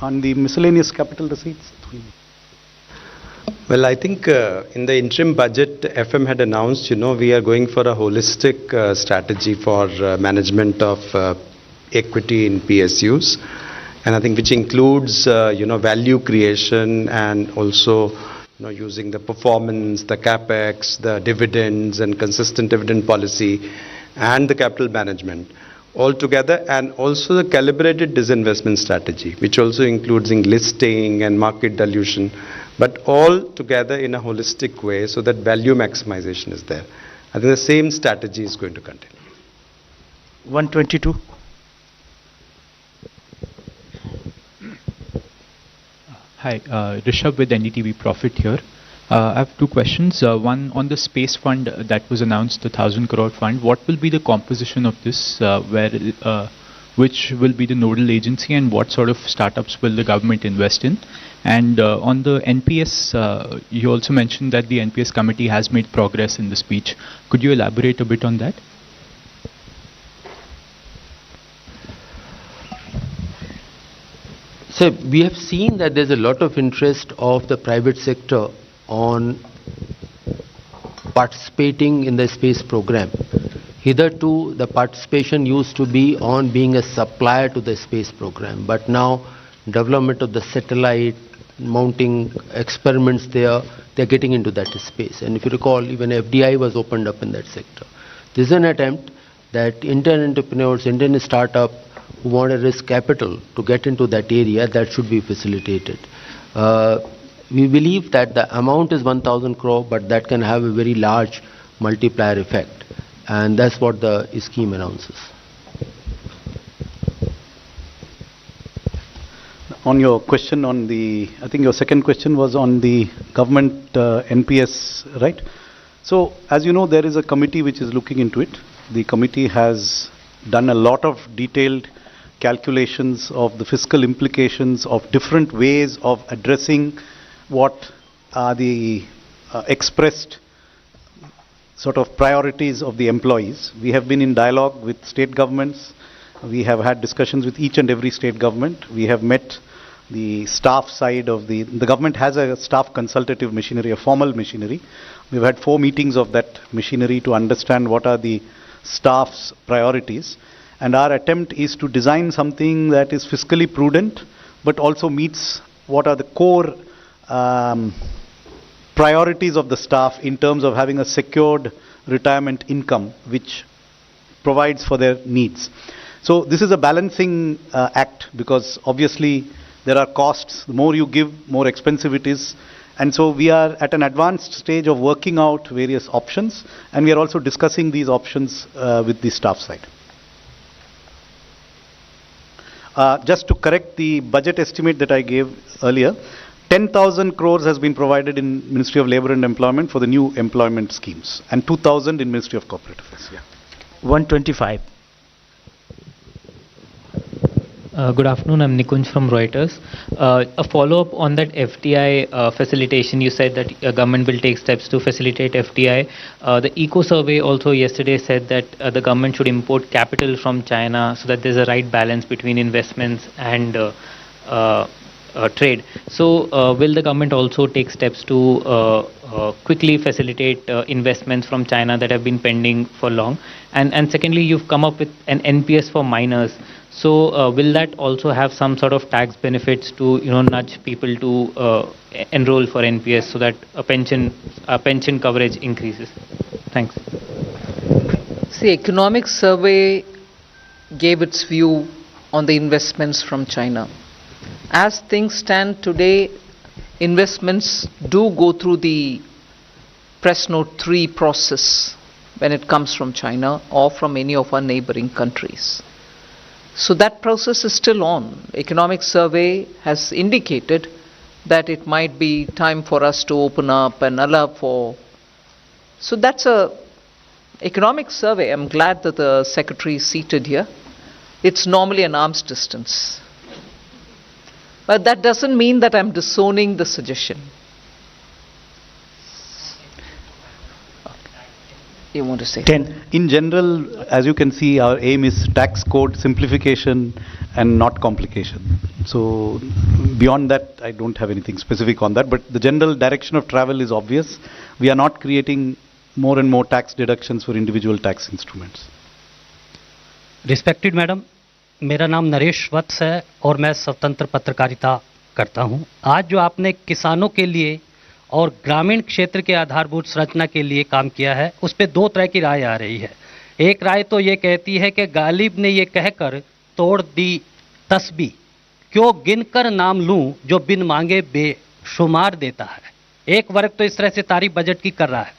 On the miscellaneous capital receipts? Well, I think in the interim budget, FM had announced, we are going for a holistic strategy for management of equity in PSUs. And I think which includes, value creation and also, using the performance, the capex, the dividends and consistent dividend policy and the capital management all together, and also the calibrated disinvestment strategy, which also includes listing and market dilution, but all together in a holistic way so that value maximization is there. I think the same strategy is going to continue. 122. Hi, Rishabh with NDTV Profit here. I have two questions. One on the space fund that was announced, the 1,000 crore fund. What will be the composition of this? Which will be the nodal agency and what sort of startups will the government invest in? And on the NPS, you also mentioned that the NPS committee has made progress in the speech. Could you elaborate a bit on that? So we have seen that there's a lot of interest of the private sector on participating in the space program. Hitherto, the participation used to be on being a supplier to the space program, but now development of the satellite, mounting experiments there, they're getting into that space. And if you recall, even FDI was opened up in that sector. This is an attempt that Indian entrepreneurs, Indian startup who want to risk capital to get into that area, that should be facilitated. We believe that the amount is 1,000 crore, but that can have a very large multiplier effect. And that's what the scheme announces. On your question on the, I think your second question was on the government NPS, right? So, as you know, there is a committee which is looking into it. The committee has done a lot of detailed calculations of the fiscal implications of different ways of addressing what are the expressed sort of priorities of the employees. We have been in dialogue with state governments. We have had discussions with each and every state government. We have met the staff side of the government has a staff consultative machinery, a formal machinery. We've had 4 meetings of that machinery to understand what are the staff's priorities. And our attempt is to design something that is fiscally prudent, but also meets what are the core priorities of the staff in terms of having a secured retirement income, which provides for their needs. So this is a balancing act, because obviously there are costs. The more you give, more expensive it is. And so we are at an advanced stage of working out various options, and we are also discussing these options with the staff side. Just to correct the budget estimate that I gave earlier, 10,000 crores has been provided in Ministry of Labour and Employment for the new employment schemes, and 2,000 in Ministry of Corporate Affairs. Yeah. 125. Good afternoon, I'm Nikunj from Reuters. A follow-up on that FDI facilitation, you said that government will take steps to facilitate FDI. The Eco Survey also yesterday said that the government should import capital from China so that there's a right balance between investments and trade. So will the government also take steps to quickly facilitate investments from China that have been pending for long? And secondly, you've come up with an NPS for minors. So will that also have some sort of tax benefits to nudge people to enroll for NPS so that a pension coverage increases? Thanks. See, Economic Survey gave its view on the investments from China. As things stand today, investments do go through the Press Note 3 process when it comes from China or from any of our neighboring countries. So that process is still on. Economic Survey has indicated that it might be time for us to open up and allow for. So that's a Economic Survey. I'm glad that the Secretary is seated here. It's normally an arm's distance. But that doesn't mean that I'm disowning the suggestion. You want to say? 10. In general, as you can see, our aim is tax code simplification and not complication. So beyond that, I don't have anything specific on that. But the general direction of travel is obvious. We are not creating more and more tax deductions for individual tax instruments. Respected Madam, मेरा नाम नरेश वत्स है और मैं स्वतंत्र पत्रकारिता करता हूं। आज जो आपने किसानों के लिए और ग्रामीण क्षेत्र के आधारभूत संरचना के लिए काम किया है, उस पे 2 तरह की राय आ रही है। एक राय तो ये कहती है कि गालिब ने ये कहकर तोड़ दी तस्बीह, क्यों गिनकर नाम लूं जो बिन मांगे बेशुमार देता है। एक वर्ग तो इस तरह से तारीफ बजट की कर रहा है,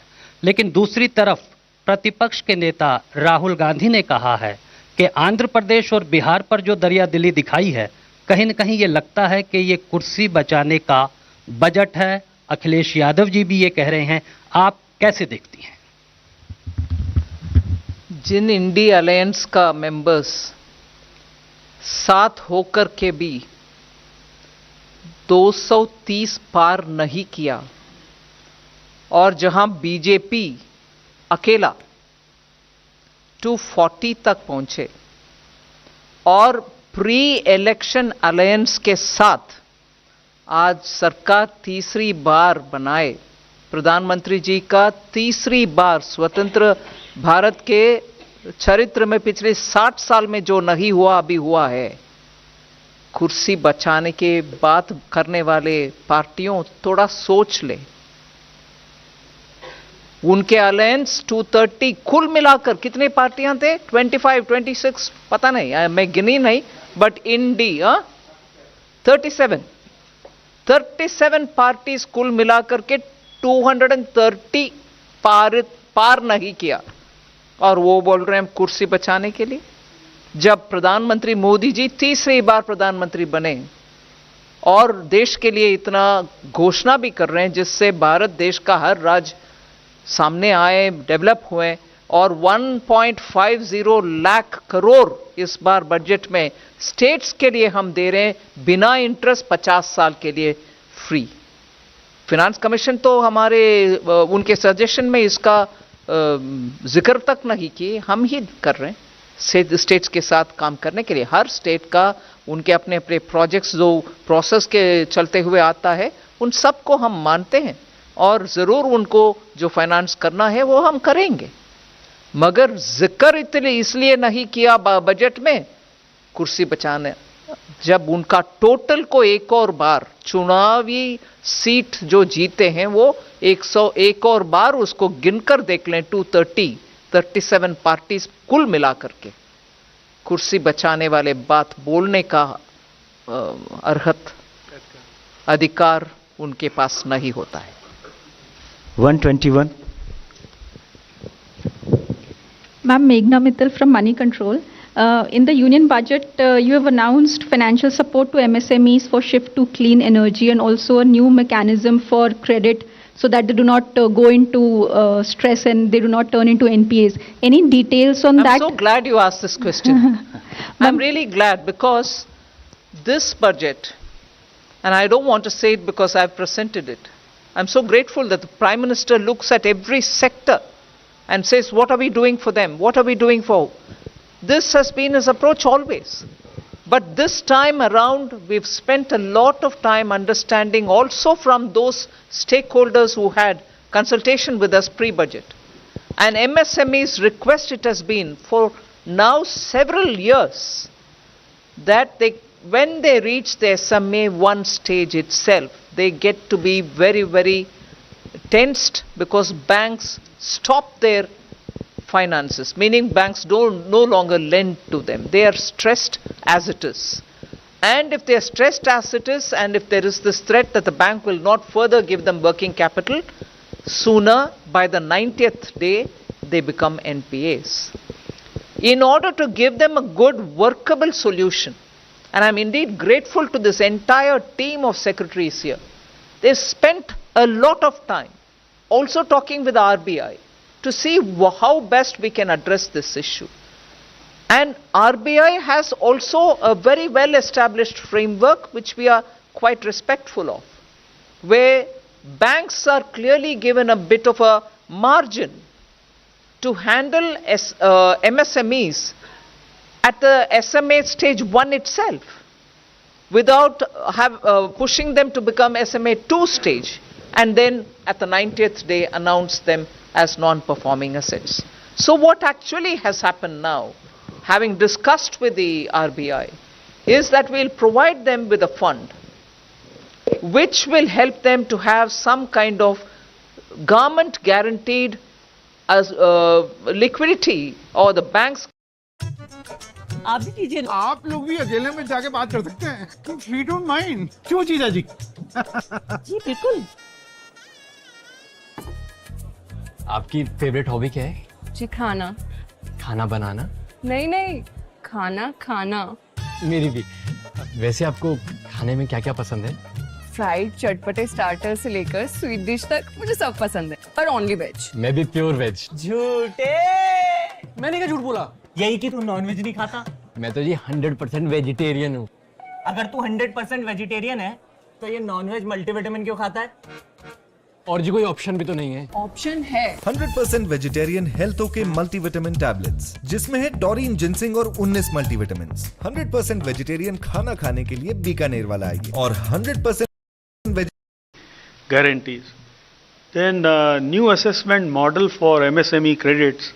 लेकिन दूसरी तरफ प्रतिपक्ष के नेता राहुल गांधी ने कहा है कि आंध्र प्रदेश और बिहार पर जो दरिया दिली दिखाई है, कहीं न कहीं ये लगता है कि ये कुर्सी बचाने का बजट है। अखिलेश यादव जी भी ये कह रहे हैं, आप कैसे देखती हैं? जिन इंडी अलायंस का मेंबर्स साथ होकर के भी 230 पार नहीं किया और जहां बीजेपी अकेला 240 तक पहुंचे और प्री इलेक्शन अलायंस के साथ आज सरकार तीसरी बार बनाए, प्रधानमंत्री जी का तीसरी बार स्वतंत्र भारत के चरित्र में पिछले 60 साल में जो नहीं हुआ अभी हुआ है। कुर्सी बचाने के बात करने वाले पार्टियों थोड़ा सोच ले। उनके अलायंस 230 कुल मिलाकर कितने पार्टियां थे? 25, 26 पता नहीं, मैं गिनी नहीं, बट इंडी 37 पार्टीज कुल मिलाकर के 230 पार नहीं किया और वो बोल रहे हैं कुर्सी बचाने के लिए। जब प्रधानमंत्री मोदी जी तीसरी बार प्रधानमंत्री बने और देश के लिए इतना घोषणा भी कर रहे हैं जिससे भारत देश का हर राज्य सामने आए, डेवलप हुए, और 1.50 लाख करोड़ इस बार बजट में स्टेट्स के लिए हम दे रहे हैं बिना इंटरेस्ट 50 साल के लिए फ्री। फिनांस कमीशन तो हमारे उनके सजेशन में इसका जिक्र तक नहीं किए, हम ही कर रहे हैं स्टेट्स के साथ काम करने के लिए। हर स्टेट का उनके अपने अपने प्रोजेक्ट्स जो प्रोसेस के चलते हुए आता है उन सबको हम मानते हैं और ज़रूर उनको जो फाइनेंस करना है वो हम करेंगे, मगर जिक्र इसलिए नहीं किया बजट में कुर्सी बचाने। जब उनका टोटल को एक और बार चुनावी सीट जो जीते हैं वो 101 और बार उसको गिनकर देख लें, 237 पार्टीज कुल मिला करके कुर्सी बचाने वाले बात बोलने का अर्हत अधिकार उनके पास नहीं होता है। 121. Ma'am, Meghna Mittal from Money Control. In the union budget, you have announced financial support to MSMEs for shift to clean energy and also a new mechanism for credit so that they do not go into stress and they do not turn into NPAs. Any details on that? I'm so glad you asked this question. I'm really glad because this budget, and I don't want to say it because I've presented it, I'm so grateful that the Prime Minister looks at every sector and says, what are we doing for them? What are we doing for? This has been his approach always. But this time around, we've spent a lot of time understanding also from those stakeholders who had consultation with us pre-budget. And MSME's request it has been for now several years that when they reach the SMA 1 stage itself, they get to be very, very tensed because banks stop their finances, meaning banks no longer lend to them. They are stressed as it is. And if they are stressed as it is, and if there is this threat that the bank will not further give them working capital, sooner, by the 90th day, they become NPAs. In order to give them a good workable solution, and I'm indeed grateful to this entire team of secretaries here, they've spent a lot of time also talking with RBI to see how best we can address this issue. And RBI has also a very well established framework which we are quite respectful of, where banks are clearly given a bit of a margin to handle MSMEs at the SMA stage 1 itself without pushing them to become SMA 2 stage and then at the 90th day announce them as non-performing assets. So what actually has happened now, having discussed with the RBI, is that we'll provide them with a fund which will help them to have some kind of government guaranteed liquidity or the banks. आप भी कीजिए, आप लोग भी अकेले में जाके बात कर सकते हैं, वी डोंट माइंड। क्यों जीजा जी? जी बिल्कुल। आपकी फेवरेट हॉबी क्या है? जी खाना। खाना बनाना? नहीं, खाना खाना। मेरी भी। वैसे आपको खाने में क्या-क्या पसंद है? फ्राइड चटपटे स्टार्टर से लेकर स्वीट डिश तक मुझे सब पसंद है, पर ओनली वेज। मैं भी प्योर वेज। झूठे। मैंने क्या झूठ बोला? यही कि तू नॉनवेज नहीं खाता। मैं तो जी 100% वेजिटेरियन हूँ। अगर तू 100% वेजिटेरियन है, तो ये नॉनवेज मल्टीविटामिन क्यों खाता है? और जी कोई ऑप्शन भी तो नहीं है। ऑप्शन है 100% वेजिटेरियन हेल्थो के मल्टीविटामिन टैबलेट्स, जिसमें है टॉरिन, जिंसिंग और 19 मल्टीविटामिन्स। 100% वेजिटेरियन खाना खाने के लिए बीकानेर वाला आइए और 100% guarantees. Then new assessment model for MSME credits,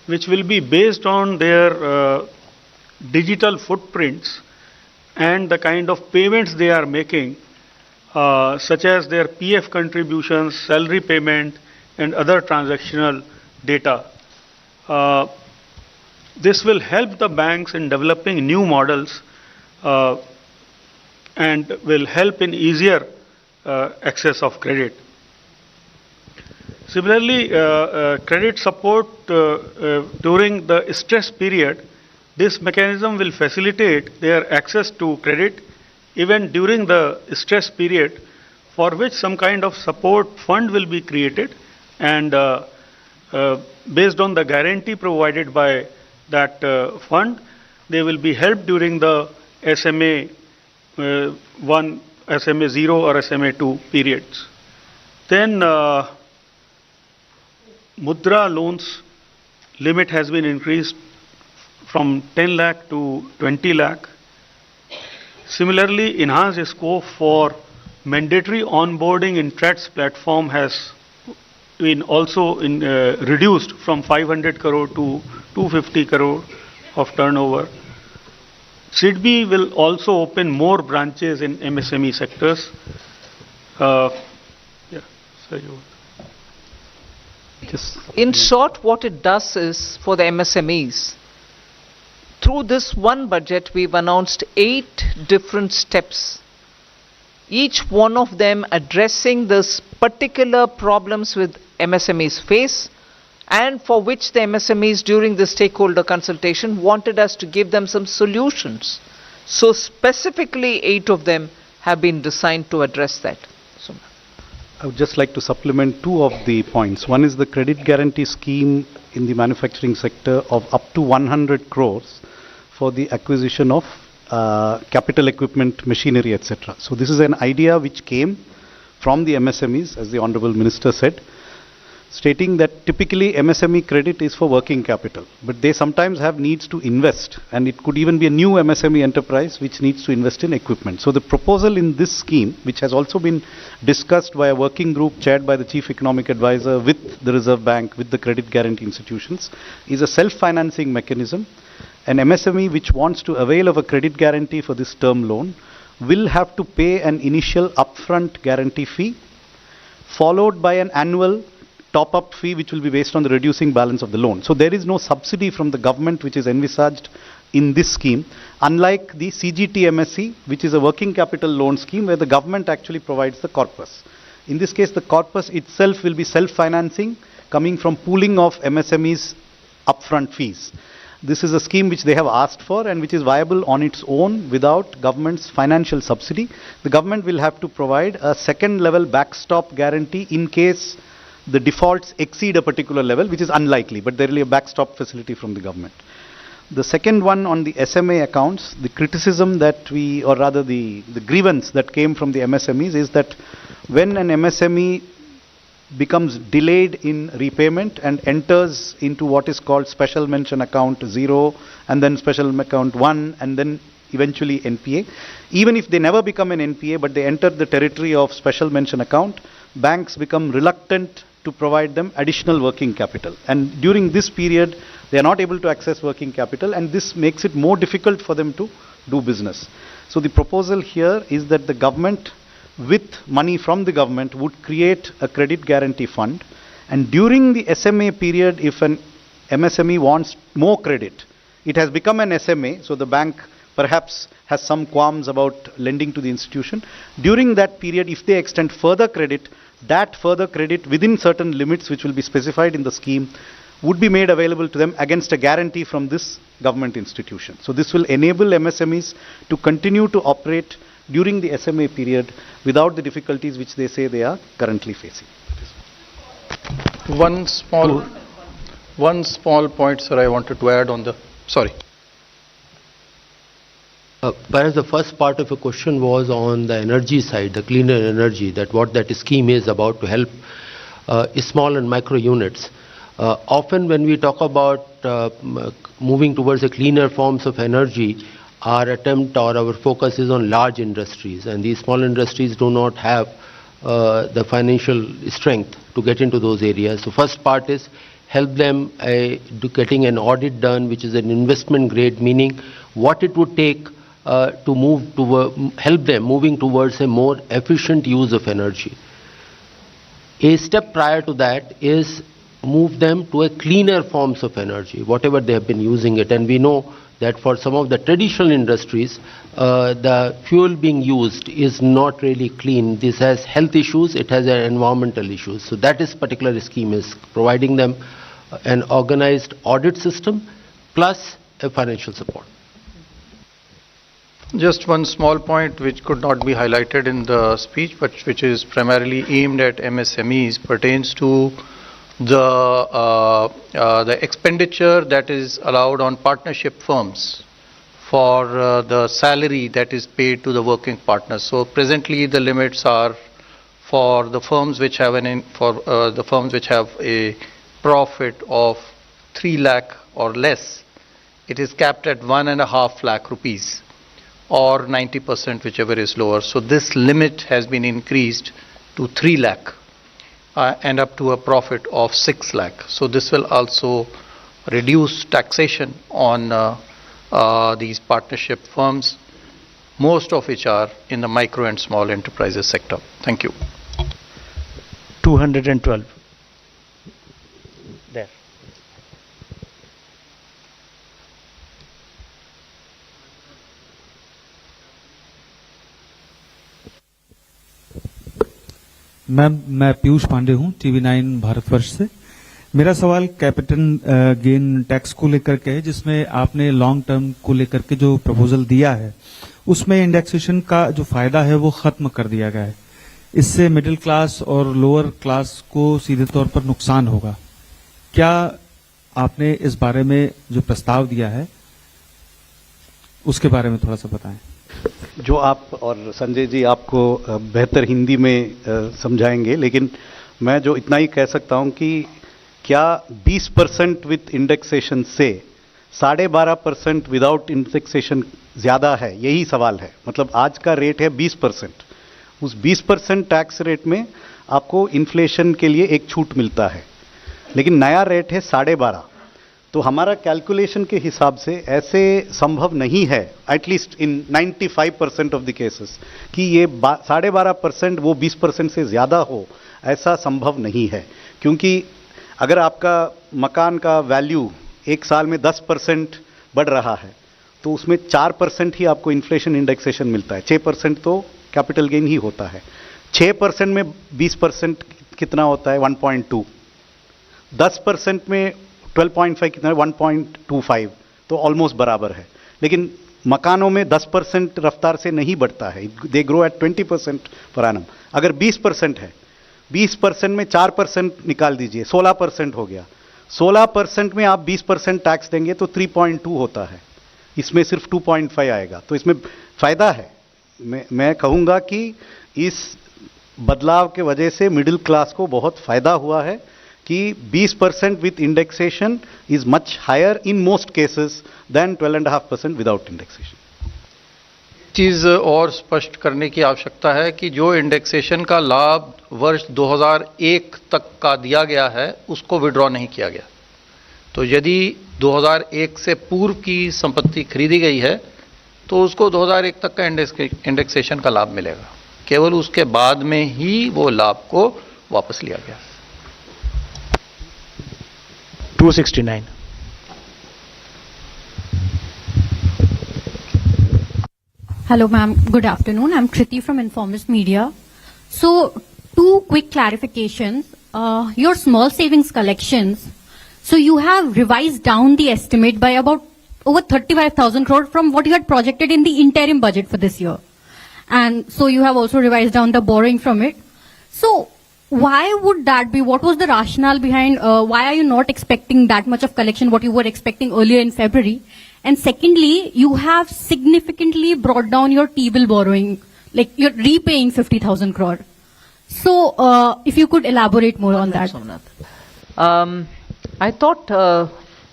which will be based on their digital footprints and the kind of payments they are making, such as their PF contributions, salary payment, and other transactional data. This will help the banks in developing new models and will help in easier access of credit. Similarly, credit support during the stress period, this mechanism will facilitate their access to credit even during the stress period, for which some kind of support fund will be created, and based on the guarantee provided by that fund, they will be helped during the SMA 1, SMA 0 or SMA 2 periods. Then mudra loans limit has been increased from 10 lakh to 20 lakh. Similarly, enhanced scope for mandatory onboarding in TREDS platform has been also reduced from 500 crore to 250 crore of turnover. SIDBI will also open more branches in MSME sectors. In short, what it does is for the MSMEs, through this one budget, we've announced 8 different steps, each one of them addressing this particular problems with MSMEs face, and for which the MSMEs during the stakeholder consultation wanted us to give them some solutions. So specifically 8 of them have been designed to address that. So, I would just like to supplement 2 of the points. One is the credit guarantee scheme in the manufacturing sector of up to 100 crores for the acquisition of capital equipment, machinery, etc. So this is an idea which came from the MSMEs, as the Honorable Minister said, stating that typically MSME credit is for working capital, but they sometimes have needs to invest, and it could even be a new MSME enterprise which needs to invest in equipment. So the proposal in this scheme, which has also been discussed by a working group chaired by the Chief Economic Advisor with the Reserve Bank, with the credit guarantee institutions, is a self-financing mechanism. An MSME which wants to avail of a credit guarantee for this term loan will have to pay an initial upfront guarantee fee, followed by an annual top-up fee which will be based on the reducing balance of the loan. So there is no subsidy from the government which is envisaged in this scheme, unlike the CGTMSE, which is a working capital loan scheme where the government actually provides the corpus. In this case, the corpus itself will be self-financing, coming from pooling of MSMEs' upfront fees. This is a scheme which they have asked for and which is viable on its own without government's financial subsidy. The government will have to provide a second level backstop guarantee in case the defaults exceed a particular level, which is unlikely, but there will be a backstop facility from the government. The second one on the SMA accounts, the criticism that we, or rather the grievance that came from the MSMEs is that when an MSME becomes delayed in repayment and enters into what is called special mention account 0 and then special account 1 and then eventually NPA, even if they never become an NPA but they enter the territory of special mention account, banks become reluctant to provide them additional working capital, and during this period they are not able to access working capital, and this makes it more difficult for them to do business. So the proposal here is that the government, with money from the government, would create a credit guarantee fund, and during the SMA period, if an MSME wants more credit, it has become an SMA, so the bank perhaps has some qualms about lending to the institution. During that period, if they extend further credit, that further credit within certain limits which will be specified in the scheme would be made available to them against a guarantee from this government institution. So this will enable MSMEs to continue to operate during the SMA period without the difficulties which they say they are currently facing. One small point, sir, I wanted to add on the, sorry. Perhaps the first part of the question was on the energy side, the cleaner energy, that what that scheme is about to help small and micro units. Often when we talk about moving towards the cleaner forms of energy, our attempt or our focus is on large industries, and these small industries do not have the financial strength to get into those areas. So first part is help them getting an audit done, which is an investment grade, meaning what it would take to move to help them moving towards a more efficient use of energy. A step prior to that is move them to a cleaner forms of energy, whatever they have been using it. And we know that for some of the traditional industries, the fuel being used is not really clean. This has health issues, it has environmental issues. So that is particular scheme is providing them an organized audit system plus a financial support. Just one small point which could not be highlighted in the speech, but which is primarily aimed at MSMEs, pertains to the expenditure that is allowed on partnership firms for the salary that is paid to the working partners. So presently the limits are for the firms which have the firms which have a profit of 3 lakh or less. It is capped at 1.5 lakh rupees, or 90%, whichever is lower. So this limit has been increased to 3 lakh and up to a profit of 6 lakh. So this will also reduce taxation on these partnership firms, most of which are in the micro and small enterprises sector. Thank you. 212. There. Ma'am, मैं पीयूष पांडे हूं, TV9 Bharatvarsh से। मेरा सवाल capital gain tax को लेकर के है, जिसमें आपने लॉन्ग टर्म को लेकर के जो प्रपोजल दिया है, उसमें इंडेक्सेशन का जो फायदा है वो खत्म कर दिया गया है। इससे मिडिल क्लास और लोअर क्लास को सीधे तौर पर नुकसान होगा। क्या आपने इस बारे में जो प्रस्ताव दिया है उसके बारे में थोड़ा सा बताएं। जो आप और संजय जी आपको बेहतर हिंदी में समझाएंगे, लेकिन मैं जो इतना ही कह सकता हूं कि क्या 20% विथ इंडेक्सेशन से 12.5% विदाउट इंडेक्सेशन ज्यादा है, यही सवाल है। मतलब आज का रेट है 20%, उस 20% टैक्स रेट में आपको इन्फ्लेशन के लिए एक छूट मिलता है, लेकिन नया रेट है 12.5। तो हमारा कैलकुलेशन के हिसाब से ऐसे संभव नहीं है, at least in 95% of the cases, कि ये 12.5% वो 20% से ज्यादा हो, ऐसा संभव नहीं है। क्योंकि अगर आपका मकान का वैल्यू एक साल में 10% बढ़ रहा है, तो उसमें 4% ही आपको इन्फ्लेशन इंडेक्सेशन मिलता है, 6% तो कैपिटल गेन ही होता है। 6% में 20% कितना होता है? 1.2। 10% में 12.5 कितना है? 1.25, तो ऑलमोस्ट बराबर है। लेकिन मकानों में 10% रफ्तार से नहीं बढ़ता है, they grow at 20% per annum. अगर 20% है, 20% में 4% निकाल दीजिए, 16% हो गया। 16% में आप 20% टैक्स देंगे तो 3.2 होता है, इसमें सिर्फ 2.5 आएगा। तो इसमें फायदा है। मैं कहूँगा कि इस बदलाव के वजह से मिडिल क्लास को बहुत फायदा हुआ है कि 20% with indexation is much higher in most cases than 12.5% without indexation. चीज और स्पष्ट करने की आवश्यकता है कि जो इंडेक्सेशन का लाभ वर्ष 2001 तक का दिया गया है, उसको विड्रॉ नहीं किया गया। तो यदि 2001 से पूर्व की संपत्ति खरीदी गई है तो उसको 2001 तक का इंडेक्सेशन का लाभ मिलेगा, केवल उसके बाद में ही वो लाभ को वापस लिया गया। 269. Hello ma'am, good afternoon. I'm Kriti from Informist Media. So, two quick clarifications. Your small savings collections, so you have revised down the estimate by about over 35,000 crore from what you had projected in the interim budget for this year. And so you have also revised down the borrowing from it. So, why would that be? What was the rationale behind, why are you not expecting that much of collection what you were expecting earlier in February? And secondly, you have significantly brought down your T-bill borrowing, like you're repaying 50,000 crore. So, if you could elaborate more on that. I thought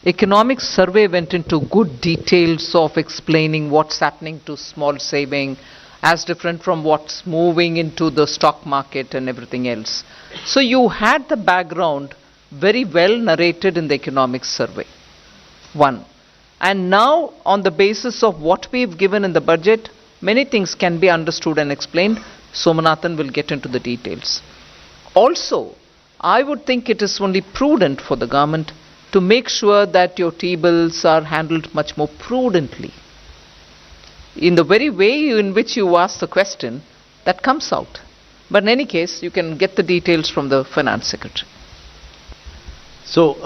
economic survey went into good details of explaining what's happening to small saving, as different from what's moving into the stock market and everything else. So you had the background very well narrated in the economic survey. One. And now, on the basis of what we've given in the budget, many things can be understood and explained. Somanathan will get into the details. Also, I would think it is only prudent for the government to make sure that your T-bills are handled much more prudently. In the very way in which you ask the question, that comes out. But in any case, you can get the details from the Finance Secretary. So,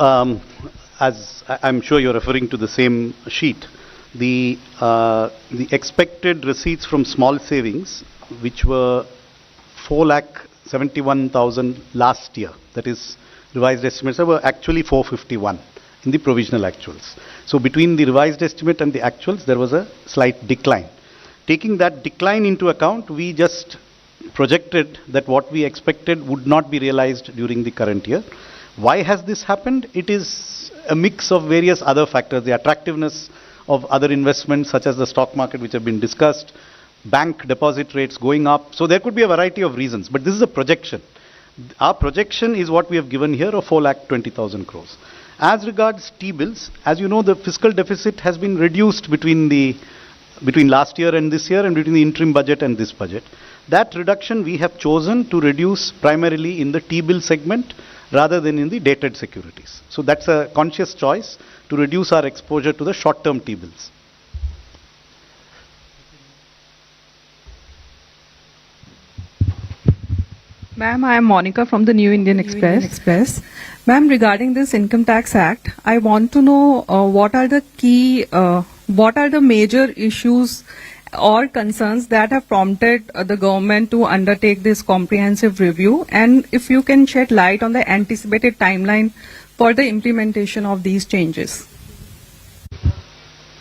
as I'm sure you're referring to the same sheet. the expected receipts from small savings, which were 4,71,000 last year, that is revised estimates, were actually 451 in the provisional actuals. So between the revised estimate and the actuals, there was a slight decline. Taking that decline into account, we just projected that what we expected would not be realized during the current year. Why has this happened? It is a mix of various other factors, the attractiveness of other investments such as the stock market, which have been discussed, bank deposit rates going up. So there could be a variety of reasons, but this is a projection. Our projection is what we have given here of 4,20,000 crores. As regards T-bills, as you know, the fiscal deficit has been reduced between last year and this year, and between the interim budget and this budget. That reduction we have chosen to reduce primarily in the T-bill segment rather than in the dated securities. So that's a conscious choice to reduce our exposure to the short-term T-bills. Ma'am, I am Monica from the New Indian Express. Ma'am, regarding this Income Tax Act, I want to know what are the major issues or concerns that have prompted the government to undertake this comprehensive review, and if you can shed light on the anticipated timeline for the implementation of these changes.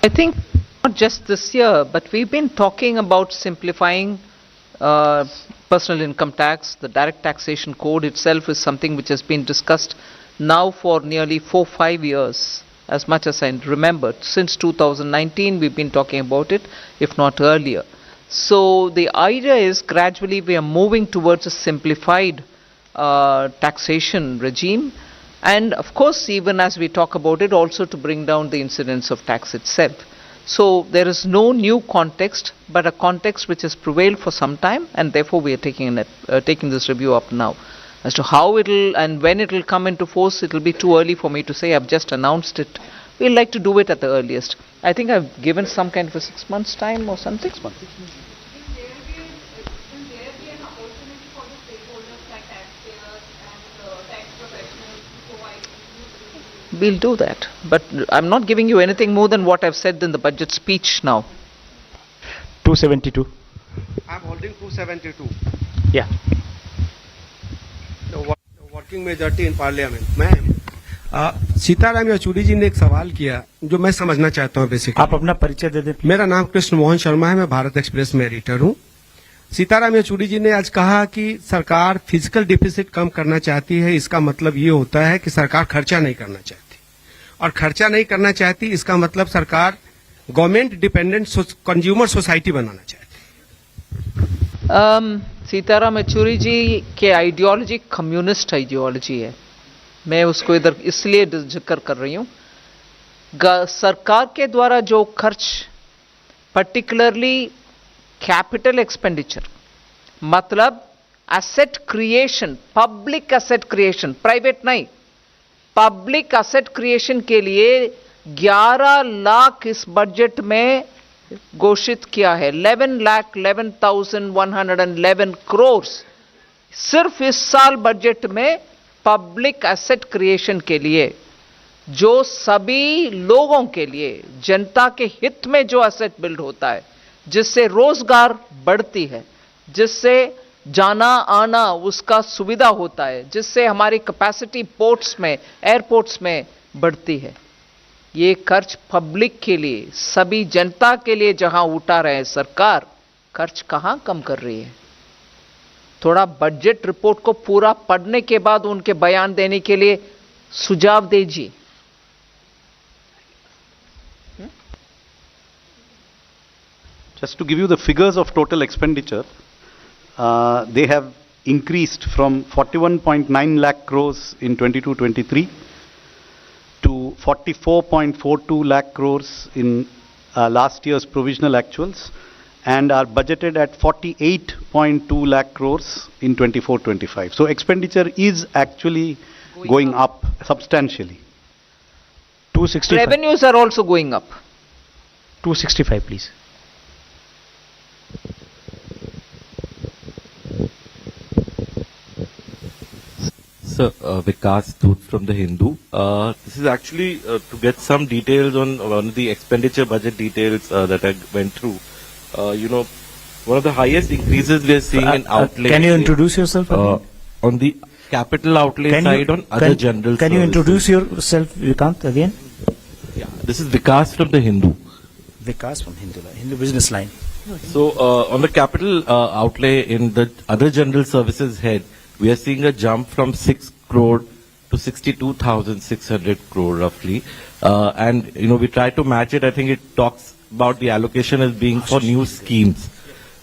I think not just this year, but we've been talking about simplifying personal income tax. The direct taxation code itself is something which has been discussed now for nearly 4-5 years. As much as I remember, since 2019 we've been talking about it, if not earlier. So the idea is gradually we are moving towards a simplified taxation regime, and of course even as we talk about it, also to bring down the incidence of tax itself. So there is no new context, but a context which has prevailed for some time, and therefore we are taking this review up now. As to how it'll and when it'll come into force, it'll be too early for me to say. I've just announced it. We'd like to do it at the earliest. I think I've given some kind of a 6 months time or something. 6 months. We'll do that. But I'm not giving you anything more than what I've said in the budget speech now. 272. I'm holding 272. Yeah. The working majority in parliament. Ma'am, Sitaram Yechury जी ने एक सवाल किया जो मैं समझना चाहता हूँ basically. आप अपना परिचय दे दें. मेरा नाम कृष्ण मोहन शर्मा है, मैं भारत एक्सप्रेस में एडिटर हूँ. सीताराम येचुरी जी ने आज कहा कि सरकार फिजिकल डिफिसिट कम करना चाहती है. इसका मतलब ये होता है कि सरकार खर्चा नहीं करना चाहती, और खर्चा नहीं करना चाहती इसका मतलब सरकार गवर्नमेंट डिपेंडेंट कंज्यूमर सोसाइटी बनाना चाहती है. सीताराम येचुरी जी के आइडियोलॉजी कम्युनिस्ट आइडियोलॉजी है. मैं उसको इधर इसलिए जिक्र कर रही हूँ. सरकार के द्वारा जो खर्च, पर्टिकुलरली कैपिटल एक्सपेंडिचर, मतलब asset creation, public asset creation, private नहीं, पब्लिक एसेट क्रिएशन के लिए 11 लाख इस बजट में घोषित किया है. 11,11,111 करोड़ सिर्फ इस साल बजट में पब्लिक एसेट क्रिएशन के लिए, जो सभी लोगों के लिए, जनता के हित में जो एसेट बिल्ड होता है, जिससे रोजगार बढ़ती है, जिससे जाना आना उसका सुविधा होता है, जिससे हमारी कैपेसिटी पोर्ट्स में, एयरपोर्ट्स में बढ़ती है. ये खर्च पब्लिक के लिए, सभी जनता के लिए जहां उठा रहे हैं सरकार, खर्च कहां कम कर रही है. थोड़ा बजट रिपोर्ट को पूरा पढ़ने के बाद उनके बयान देने के लिए सुझाव दीजिए. Just to give you the figures of total expenditure, they have increased from 41.9 lakh crores in 22-23 to 44.42 lakh crores in last year's provisional actuals, and are budgeted at 48.2 lakh crores in 24-25. So expenditure is actually going up substantially. 265. Revenues are also going up. 265, please. Sir, Vikas Dhoot from the Hindu. This is actually to get some details on one of the expenditure budget details that I went through. One of the highest increases we are seeing in outlay. Can you introduce yourself? On the capital outlay side on other general Can you introduce yourself, Vikant, again? Yeah, this is Vikas from the Hindu. Vikas from Hindu Business Line. So, on the capital outlay in the other general services head, we are seeing a jump from 6 crore to 62,600 crore roughly. And, we try to match it. I think it talks about the allocation as being for new schemes.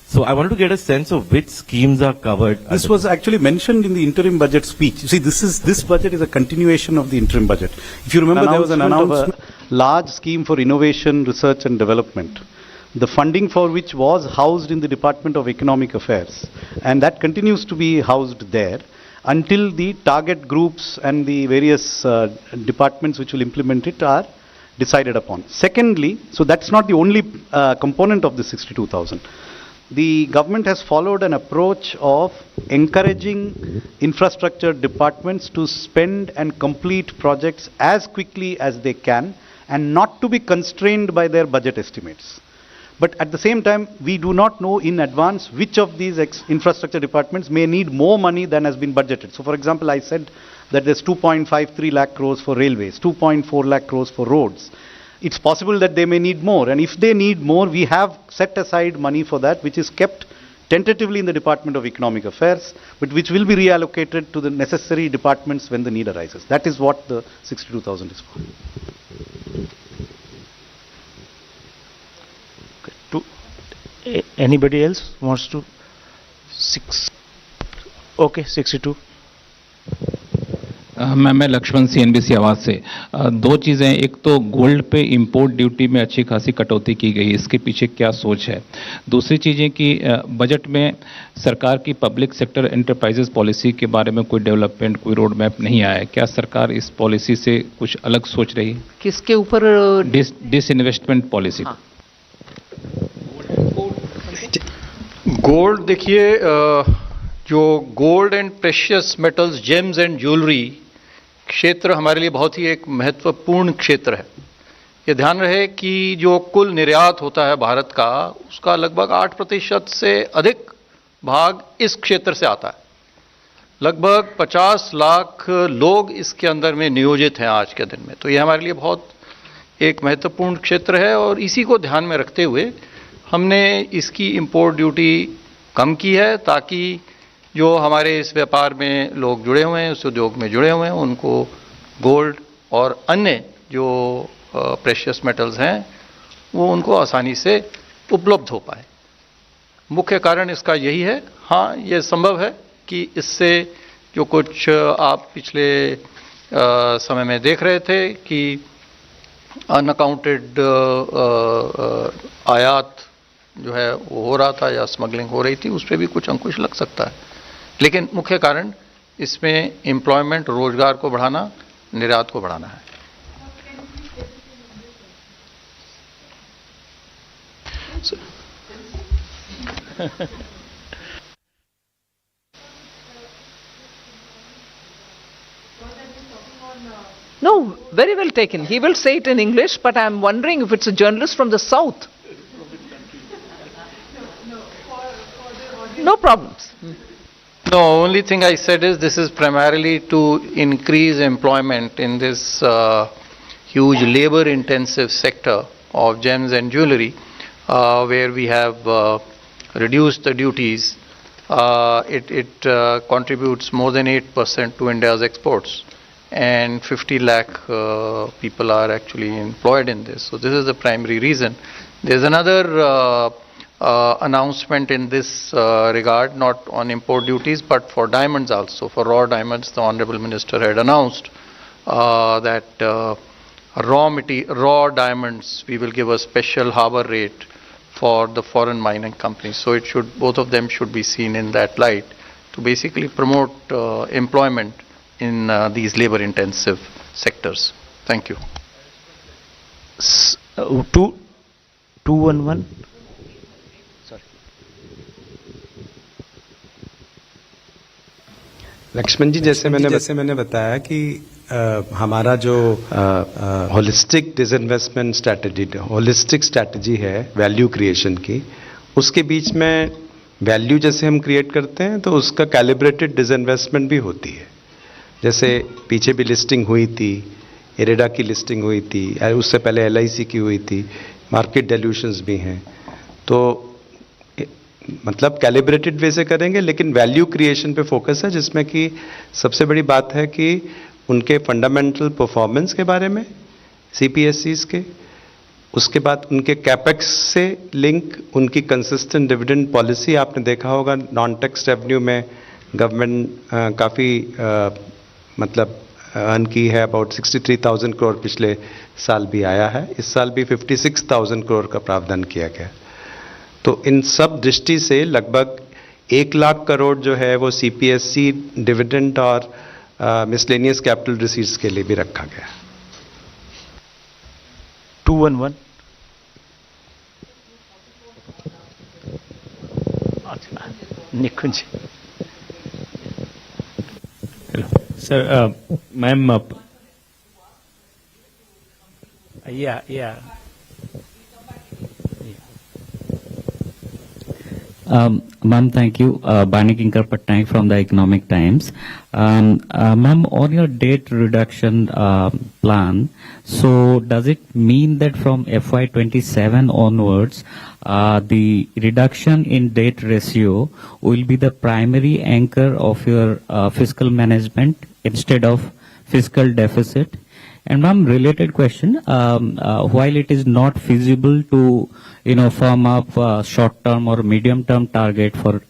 So I wanted to get a sense of which schemes are covered. This was actually mentioned in the interim budget speech. You see, this budget is a continuation of the interim budget. If you remember, there was an announcement of a large scheme for innovation, research and development, the funding for which was housed in the Department of Economic Affairs, and that continues to be housed there until the target groups and the various departments which will implement it are decided upon. Secondly, so that's not the only component of the 62,000. The government has followed an approach of encouraging infrastructure departments to spend and complete projects as quickly as they can and not to be constrained by their budget estimates. But at the same time, we do not know in advance which of these infrastructure departments may need more money than has been budgeted. So for example, I said that there's 2.53 lakh crores for railways, 2.4 lakh crores for roads. It's possible that they may need more, and if they need more, we have set aside money for that, which is kept tentatively in the Department of Economic Affairs, but which will be reallocated to the necessary departments when the need arises. That is what the 62,000 is for. Anybody else wants to? Okay, 62. मैं Lakshman CNBC आवाज से दो चीज़ें, एक तो gold पे import duty में अच्छी खासी कटौती की गई, इसके पीछे क्या सोच है। दूसरी चीज़ें कि बजट में सरकार की पब्लिक सेक्टर एंटरप्राइजेस पॉलिसी के बारे में कोई डेवलपमेंट, कोई रोड मैप नहीं आया है। क्या सरकार इस पॉलिसी से कुछ अलग सोच रही है? किसके ऊपर? Disinvestment policy. गोल्ड, देखिए, जो gold and precious metals, James and jewellery क्षेत्र हमारे लिए बहुत ही एक महत्वपूर्ण क्षेत्र है। ये ध्यान रहे कि जो कुल निर्यात होता है भारत का, उसका लगभग 8% से अधिक भाग इस क्षेत्र से आता है। लगभग 50 लाख लोग इसके अंदर में नियोजित हैं आज के दिन में। तो ये हमारे लिए बहुत एक महत्वपूर्ण क्षेत्र है और इसी को ध्यान में रखते हुए हमने इसकी इंपोर्ट ड्यूटी कम की है, ताकि जो हमारे इस व्यापार में लोग जुड़े हुए हैं, उस उद्योग में जुड़े हुए हैं, उनको गोल्ड और अन्य जो प्रेशियस मेटल्स हैं वो उनको आसानी से उपलब्ध हो पाए। मुख्य कारण इसका यही है। हाँ, ये संभव है कि इससे जो कुछ आप पिछले समय में देख रहे थे कि अनअकाउंटेड आयात जो है वो हो रहा था या स्मगलिंग हो रही थी, उस पर भी कुछ अंकुश लग सकता है। लेकिन मुख्य कारण इसमें एम्प्लॉयमेंट, रोजगार को बढ़ाना, निर्यात को बढ़ाना है। No, very well taken. He will say it in English, but I'm wondering if it's a journalist from the south. No problems. No, only thing I said is this is primarily to increase employment in this huge labor-intensive sector of gems and jewelry, where we have reduced the duties. It contributes more than 8% to India's exports, and 50 lakh people are actually employed in this. So this is the primary reason. There's another announcement in this regard, not on import duties, but for diamonds also. For raw diamonds, the Honorable Minister had announced that raw diamonds, we will give a special harbor rate for the foreign mining companies. So it should, both of them should be seen in that light to basically promote employment in these labor-intensive sectors. Thank you. 211. Lakshman जी, जैसे मैंने बताया कि हमारा जो holistic disinvestment strategy, holistic strategy है value creation की, उसके बीच में वैल्यू जैसे हम क्रिएट करते हैं तो उसका कैलिब्रेटेड डिसइन्वेस्टमेंट भी होती है। जैसे पीछे भी लिस्टिंग हुई थी, इरेडा की लिस्टिंग हुई थी, उससे पहले LIC की हुई थी, मार्केट डेल्यूशंस भी हैं। तो मतलब कैलिब्रेटेड वे से करेंगे, लेकिन वैल्यू क्रिएशन पे फोकस है, जिसमें कि सबसे बड़ी बात है कि उनके फंडामेंटल परफॉर्मेंस के बारे में CPSEs के, उसके बाद उनके कैपेक्स से लिंक, उनकी कंसिस्टेंट डिविडेंड पॉलिसी। आपने देखा होगा नॉन टैक्स रेवेन्यू में गवर्नमेंट काफ़ी मतलब अर्न की है, अबाउट 63,000 करोड़ पिछले साल भी आया है, इस साल भी 56,000 करोड़ का प्रावधान किया गया। तो इन सब दृष्टि से लगभग 1 लाख करोड़ जो है वो CPSE डिविडेंड और मिसलेनियस कैपिटल रिसीट्स के लिए भी रखा गया। 211 Nikunj sir, ma'am yeah. Ma'am, thank you. Bani Kinkar Patnaik from the Economic Times. Ma'am, on your debt reduction plan, so does it mean that from FY27 onwards, the reduction in debt ratio will be the primary anchor of your fiscal management instead of fiscal deficit? And ma'am, related question, while it is not feasible to, firm up short-term or medium-term target for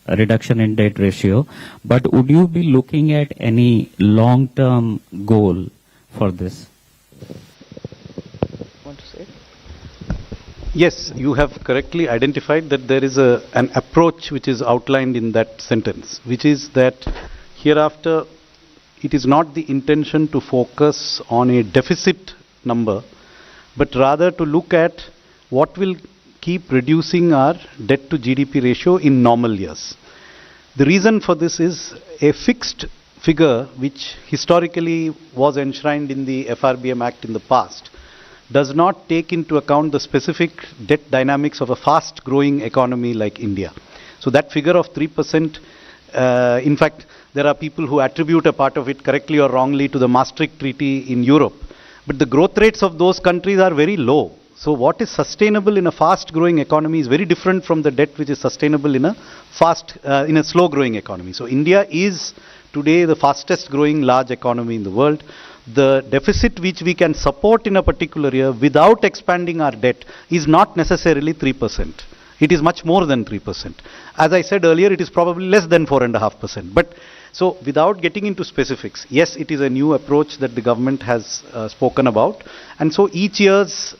reduction in debt ratio, but would you be looking at any long-term goal for this? Want to say? Yes, you have correctly identified that there is an approach which is outlined in that sentence, which is that hereafter it is not the intention to focus on a deficit number, but rather to look at what will keep reducing our debt to GDP ratio in normal years. The reason for this is a fixed figure which historically was enshrined in the FRBM Act in the past does not take into account the specific debt dynamics of a fast growing economy like India. So that figure of 3%, in fact, there are people who attribute a part of it correctly or wrongly to the Maastricht Treaty in Europe. But the growth rates of those countries are very low. So what is sustainable in a fast growing economy is very different from the debt which is sustainable in a slow growing economy. So India is today the fastest growing large economy in the world. The deficit which we can support in a particular year without expanding our debt is not necessarily 3%. It is much more than 3%. As I said earlier, it is probably less than 4.5%. But so without getting into specifics, yes, it is a new approach that the government has spoken about. And so each year's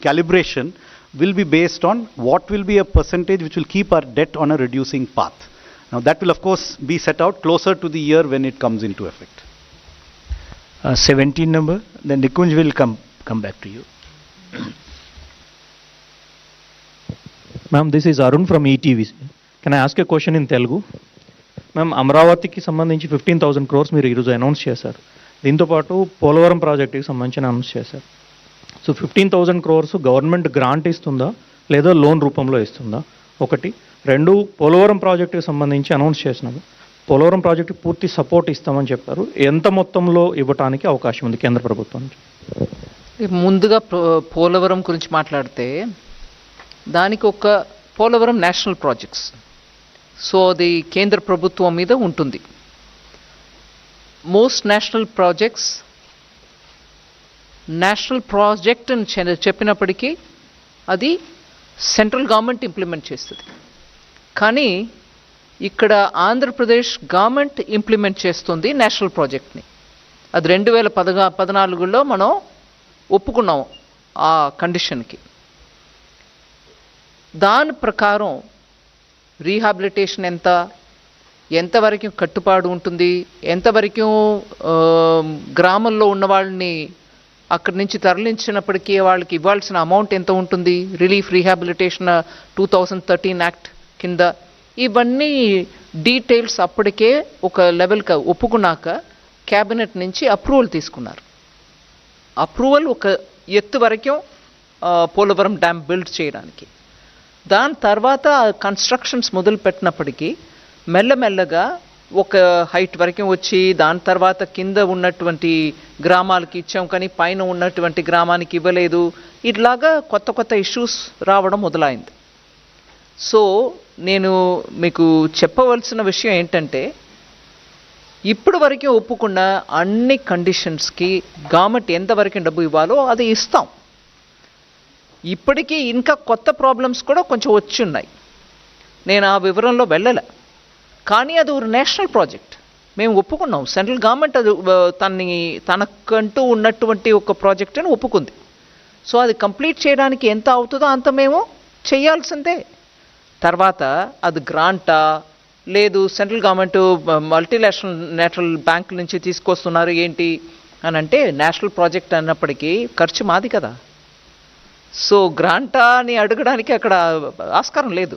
calibration will be based on what will be a percentage which will keep our debt on a reducing path. Now that will of course be set out closer to the year when it comes into effect. 17 number, then Nikunj will come back to you. Ma'am, this is Arun from ETV. Can I ask a question in Telugu? Ma'am, అమరావతికి సంబంధించి 15,000 crores మీరు ఈరోజు announce చేశారు. దీంతోపాటు పోలవరం ప్రాజెక్టుకి సంబంధించి announce చేశారు. So 15,000 crores government grant ఇస్తుందా లేదా లోన్ రూపంలో ఇస్తుందా? ఒకటి. రెండు, పోలవరం ప్రాజెక్టుకి సంబంధించి అనౌన్స్ చేసినాము. పోలవరం ప్రాజెక్టుకి పూర్తి సపోర్ట్ ఇస్తామని చెప్పారు. ఎంత మొత్తంలో ఇవ్వడానికి అవకాశం ఉంది కేంద్ర ప్రభుత్వం? ముందుగా పోలవరం గురించి మాట్లాడితే దానికి ఒక పోలవరం నేషనల్ ప్రాజెక్ట్స్, సో అది కేంద్ర ప్రభుత్వం మీద ఉంటుంది. Most national projects national project అని చెప్పినప్పటికీ అది సెంట్రల్ గవర్నమెంట్ ఇంప్లిమెంట్ చేస్తుంది. కానీ ఇక్కడ ఆంధ్రప్రదేశ్ గవర్నమెంట్ ఇంప్లిమెంట్ చేస్తుంది నేషనల్ ప్రాజెక్ట్ని. అది 2014లో మనం ఒప్పుకున్నాం ఆ కండిషన్కి. దాని ప్రకారం రీహాబిలిటేషన్ ఎంతవరకు కట్టుబాటు ఉంటుంది, ఎంతవరకు గ్రామంలో ఉన్న వాళ్ళని అక్కడి నుంచి తరలించినప్పటికీ వాళ్ళకి ఇవ్వాల్సిన అమౌంట్ ఎంత ఉంటుంది, రిలీఫ్ రీహాబిలిటేషన్ 2013 యాక్ట్ కింద, ఇవన్నీ డీటెయిల్స్ అప్పటికే ఒక లెవెల్కి ఒప్పుకున్నాక క్యాబినెట్ నుంచి అప్రూవల్ తీసుకున్నారు. అప్రూవల్ ఒక ఎత్తు వరకు పోలవరం డ్యామ్ బిల్డ్ చేయడానికి. దాని తర్వాత కన్స్ట్రక్షన్స్ మొదలు పెట్టినప్పటికీ మెల్లమెల్లగా ఒక హైట్ వరకు వచ్చి దాని తర్వాత కింద ఉన్నటువంటి గ్రామాలకి ఇచ్చాం కానీ పైన ఉన్నటువంటి గ్రామానికి ఇవ్వలేదు. ఇట్లాగా కొత్త కొత్త ఇష్యూస్ రావడం మొదలైంది. సో నేను మీకు చెప్పవలసిన విషయం ఏంటంటే, ఇప్పుడు వరకే ఒప్పుకున్న అన్ని కండిషన్స్కి గవర్నమెంట్ ఎంతవరకు డబ్బు ఇవ్వాలో అది ఇస్తాం. ఇప్పటికీ ఇంకా కొత్త ప్రాబ్లమ్స్ కూడా కొంచెం వచ్చి ఉన్నాయి. నేను ఆ వివరంలో వెళ్ళలే. కానీ అది ఒక నేషనల్ ప్రాజెక్ట్, మేము ఒప్పుకున్నాం. సెంట్రల్ గవర్నమెంట్ అది తనకంటూ ఉన్నటువంటి ఒక ప్రాజెక్ట్ అని ఒప్పుకుంది. సో అది కంప్లీట్ చేయడానికి ఎంత అవుతుందో అంత మేము చేయాల్సిందే. తర్వాత అది గ్రాంటా లేదు సెంట్రల్ గవర్నమెంట్ మల్టీనేషనల్ బ్యాంక్ నుంచి తీసుకొస్తున్నారు ఏంటి అని అంటే, నేషనల్ ప్రాజెక్ట్ అన్నప్పటికీ ఖర్చు మాది కదా. సో గ్రాంటా అని అడగడానికి అక్కడ ఆస్కారం లేదు.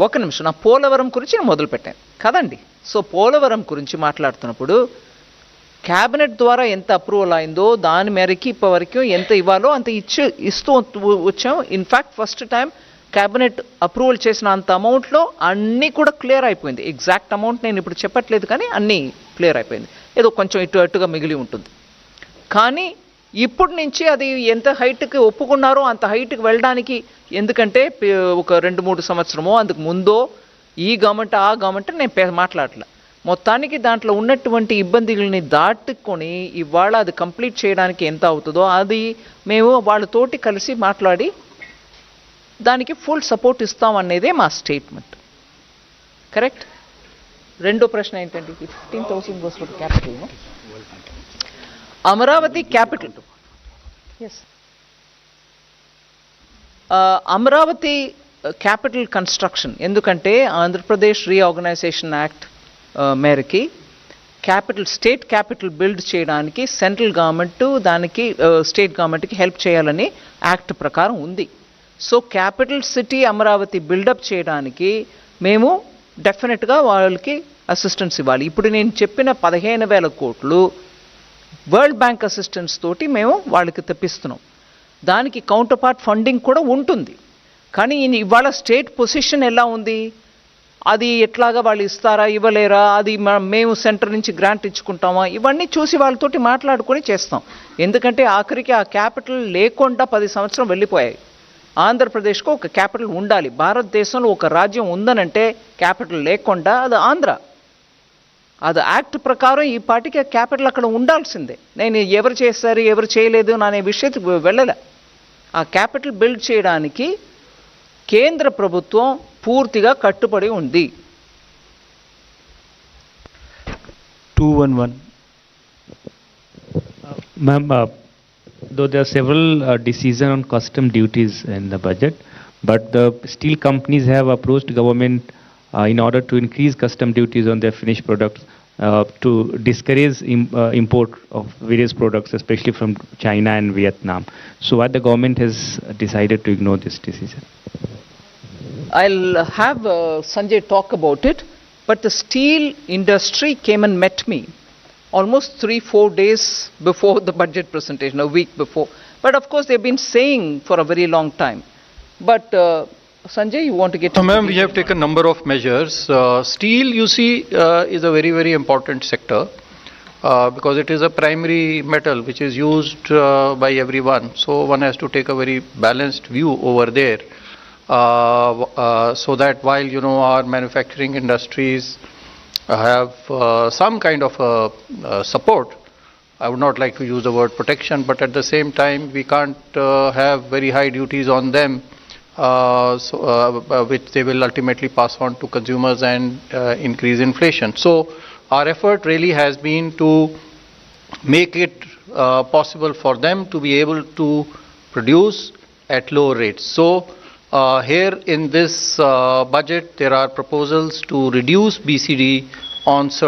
ఒక నిమిషం, నా పోలవరం గురించి నేను మొదలుపెట్టాను కదండి. సో పోలవరం గురించి మాట్లాడుతున్నప్పుడు క్యాబినెట్ ద్వారా ఎంత అప్రూవల్ అయిందో దాని మేరకి ఇప్పటివరకు ఎంత ఇవ్వాలో అంత ఇస్తూ వచ్చాం. In fact first time cabinet approval చేసిన అంత అమౌంట్లో అన్నీ కూడా క్లియర్ అయిపోయింది. ఎగ్జాక్ట్ అమౌంట్ నేను ఇప్పుడు చెప్పట్లేదు కానీ అన్నీ క్లియర్ అయిపోయింది. ఏదో కొంచెం ఇటు అటుగా మిగిలి ఉంటుంది. కానీ ఇప్పటి నుంచి అది ఎంత హైట్కి ఒప్పుకున్నారో అంత హైట్కి వెళ్ళడానికి, ఎందుకంటే ఒక 2-3 సంవత్సరమో అందుకు ముందో ఈ గవర్నమెంట్ ఆ గవర్నమెంట్ నేను మాట్లాడలే. మొత్తానికి దాంట్లో ఉన్నటువంటి ఇబ్బందుల్ని దాటుకొని ఇవాళ అది కంప్లీట్ చేయడానికి ఎంత అవుతుందో అది మేము వాళ్ళతోటి కలిసి మాట్లాడి దానికి ఫుల్ సపోర్ట్ ఇస్తాం అనేదే మా స్టేట్మెంట్. కరెక్ట్. రెండో ప్రశ్న ఏంటండి? 15,000 goes for capital. Amaravati capital. Yes, Amaravati capital construction, ఎందుకంటే ఆంధ్రప్రదేశ్ రీఆర్గనైజేషన్ యాక్ట్ మేరకి స్టేట్ క్యాపిటల్ బిల్డ్ చేయడానికి సెంట్రల్ గవర్నమెంట్ దానికి స్టేట్ గవర్నమెంట్కి హెల్ప్ చేయాలని యాక్ట్ ప్రకారం ఉంది. So capital city Amaravati build up చేయడానికి మేము డెఫినెట్గా వాళ్ళకి అసిస్టెన్స్ ఇవ్వాలి. ఇప్పుడు నేను చెప్పిన 15,000 కోట్లు వరల్డ్ బ్యాంక్ అసిస్టెన్స్ తోటి మేము వాళ్ళకి తెప్పిస్తున్నాం. దానికి కౌంటర్ పార్ట్ ఫండింగ్ కూడా ఉంటుంది. కానీ ఇవాళ స్టేట్ పొజిషన్ ఎలా ఉంది, అది ఎట్లాగా వాళ్ళు ఇస్తారా ఇవ్వలేరా, అది మేము సెంటర్ నుంచి గ్రాంట్ ఇచ్చుకుంటామా, ఇవన్నీ చూసి వాళ్ళతోటి మాట్లాడుకొని చేస్తాం. ఎందుకంటే ఆఖరికి ఆ క్యాపిటల్ లేకుండా 10 సంవత్సరం వెళ్ళిపోయాయి. ఆంధ్రప్రదేశ్కు ఒక క్యాపిటల్ ఉండాలి. భారతదేశంలో ఒక రాజ్యం ఉందనంటే క్యాపిటల్ లేకుండా అది ఆంధ్ర. అది యాక్ట్ ప్రకారం ఈ పార్టీకి క్యాపిటల్ అక్కడ ఉండాల్సిందే. నేను ఎవరు చేస్తారు ఎవరు చేయలేదు అనే విషయానికి వెళ్ళలే. ఆ క్యాపిటల్ బిల్డ్ చేయడానికి కేంద్ర ప్రభుత్వం పూర్తిగా కట్టుబడి ఉంది. 211. Ma'am, though there are several decisions on custom duties in the budget, but the steel companies have approached government in order to increase custom duties on their finished products to discourage import of various products, especially from China and Vietnam. So why the government has decided to ignore this decision? I'll have Sanjay talk about it, but the steel industry came and met me almost 3-4 days before the budget presentation, a week before. But of course they've been saying for a very long time. But Sanjay, you want to get... Ma'am, we have taken a number of measures. Steel, you see, is a very, very important sector because it is a primary metal which is used by everyone. So one has to take a very balanced view over there. So that while, our manufacturing industries have some kind of support, I would not like to use the word protection, but at the same time, we can't have very high duties on them, which they will ultimately pass on to consumers and increase inflation. So our effort really has been to make it possible for them to be able to produce at low rates. So here in this budget, there are proposals to reduce BCD on certain